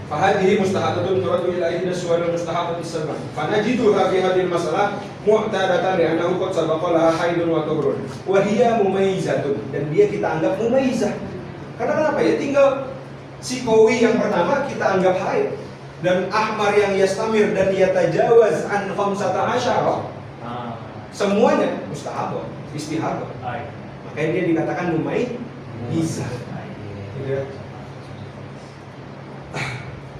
Fahadihi mustahadatun turaddu ila ihda suwaril mustahadati sab'ah. Fanajiduha fi hadhihi al-mas'alah mu'tadatan li'annahu qad sabaqa laha haidun wa tuhrun. Wa hiya mumayyizatun, dan dia kita anggap mumayyizah. Karena kenapa ya? Tinggal si kowi yang pertama kita anggap haid, dan ahmar yang yastamir dan yatajawaz an 15 semuanya mustahadah, istihadah. Makanya dia dikatakan mumayyizah. Gitu ya.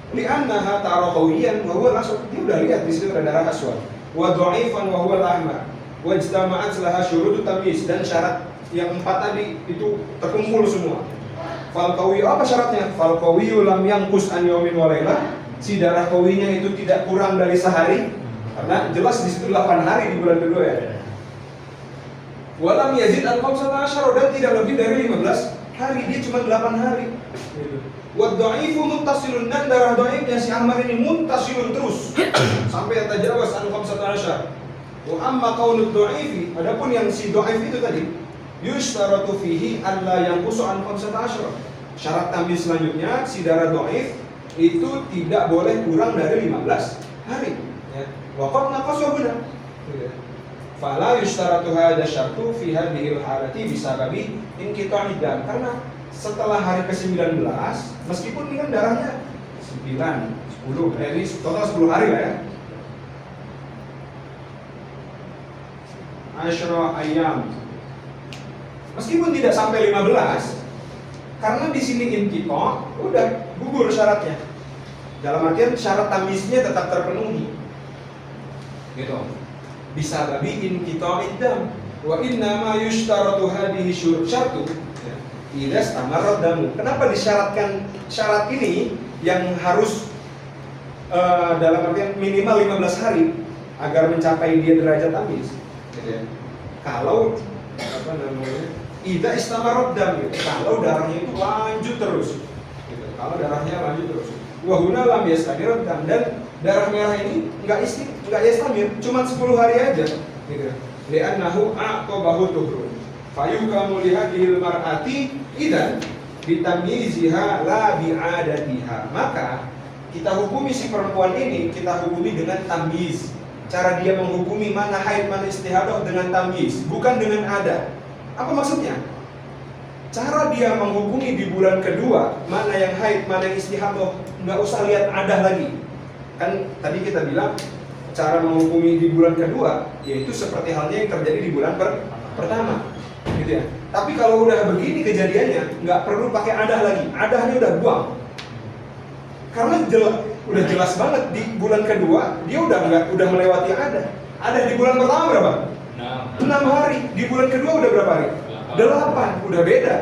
Li'annaha tara qawiyan wa huwa al-aswad. Dia udah lihat di situ ada darah aswad. Wa dha'ifan wa huwa al-ahmar. wa ijtama'at laha syurutut tamyiz, dan syarat yang 4 tadi itu terkumpul semua. Fal qawi, apa syaratnya? Fal qawi lam yanqus an yaumin wa lailah, si darah qawinya itu tidak kurang dari sehari, karena jelas di situ 8 hari di bulan kedua ya. Walam yazid an 15, dan tidak lebih dari 15 hari, dia cuma 8 hari. Wa dha'ifu muttasilun, dan darah dhaifnya si Ammar ini muttasilun terus sampai tajawaz an 15. Wa amma qaulud dha'ifi, adapun yang si dhaif itu tadi, yushtaratu fihi alla yanqusu an 15. Syarat tamyiz selanjutnya, si darah dhaif itu tidak boleh kurang dari 15 hari. Ya. Wa qad naqasa huna. Fala yushtaratu hadha syartu fi hadhihi al-halati bisababi inqita'id dam, karena setelah hari ke-19, meskipun ini kan darahnya 9, 10, ini total 10 hari lah ya. Asyra ayyam. Meskipun tidak sampai 15, karena di sini inqita', udah gugur syaratnya. Dalam artian syarat tamyiznya tetap terpenuhi. Gitu. Bisa babi inqita'id dam. Wa inna ma yushtaratu hadhihi syartu idza istamarra damu. Kenapa disyaratkan syarat ini yang harus dalam artian minimal 15 hari agar mencapai dia derajat tamyiz? Gitu ya. Kalau apa namanya? Idza istamarra dam, gitu. Kalau darahnya itu lanjut terus. Gitu. Kalau darahnya lanjut terus. Wa huna lam yastamir dam, dan darah merah ini enggak yastamir, cuma 10 hari aja. Gitu. Li'annahu aqabahu tuhrun. Fayukamu lihadihil mar'ati idan bitamyiziha la bi'adatiha. Maka kita hukumi si perempuan ini, kita hukumi dengan tamyiz. Cara dia menghukumi mana haid mana istihadah dengan tamyiz, bukan dengan ada. Apa maksudnya? Cara dia menghukumi di bulan kedua mana yang haid mana yang istihadah, nggak usah lihat adah lagi. Kan tadi kita bilang cara menghukumi di bulan kedua yaitu seperti halnya yang terjadi di bulan pertama, gitu ya. Tapi kalau udah begini kejadiannya, nggak perlu pakai adah lagi, adahnya udah buang. Karena udah jelas banget di bulan kedua dia udah melewati adah. Adah di bulan pertama berapa? 6 hari. Di bulan kedua udah berapa hari? 8. Udah beda.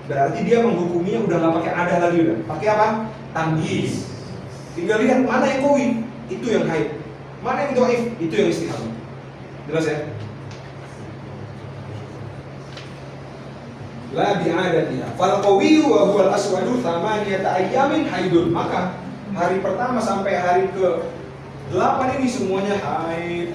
Berarti dia menghukuminya udah nggak pakai adah lagi, udah pakai apa? Tamyiz. Tinggal lihat mana yang qawi, itu yang haid. Mana yang dhaif, itu yang istihadah. Jelas ya? La bi'adatiha. Fal qawiyyu wa huwal aswadu thamaniyata ayyamin haidun. Maka hari pertama sampai hari ke-8 ini semuanya haid.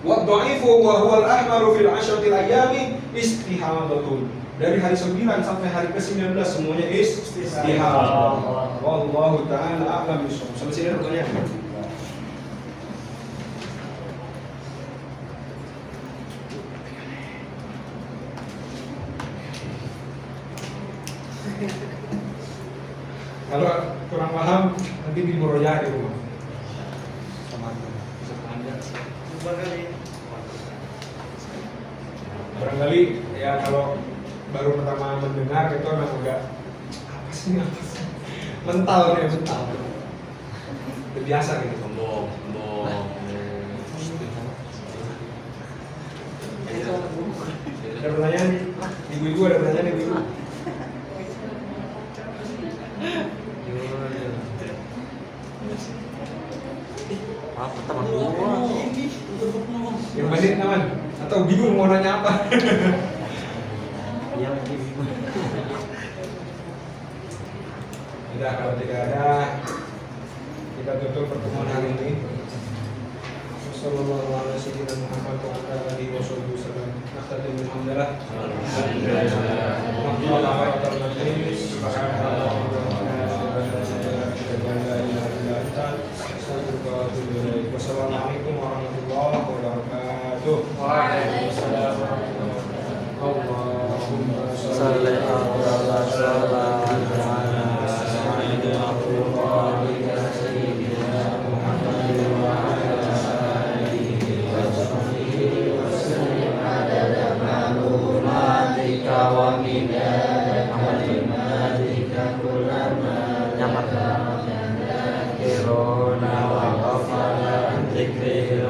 Wa dha'ifu wa huwal ahmaru fil 'ashratil ayyami istihadatun. Dari hari 9 sampai hari ke-19 semuanya istihadah. Wallahu ta'ala a'lam bishawab. Sampai sini ada pertanyaan? Kalau kurang paham nanti di murojaah di rumah. Barangkali ya kalau baru pertama mendengar itu memang agak apa sih mental. Biasa gitu. Sombong. Ada pertanyaan? Ibu-ibu ada pertanyaan ibu-ibu? Apa teman gua? Yang bandit teman? Atau bingung mau nanya apa? Iya, bingung. Tidak, kalau tidak ada kita tutup pertemuan hari ini. Wassalamualaikum warahmatullahi wabarakatuh. Waalaikumsalam. Allahumma Salli ala Kirona wa ghafala an dzikril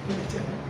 Jangan.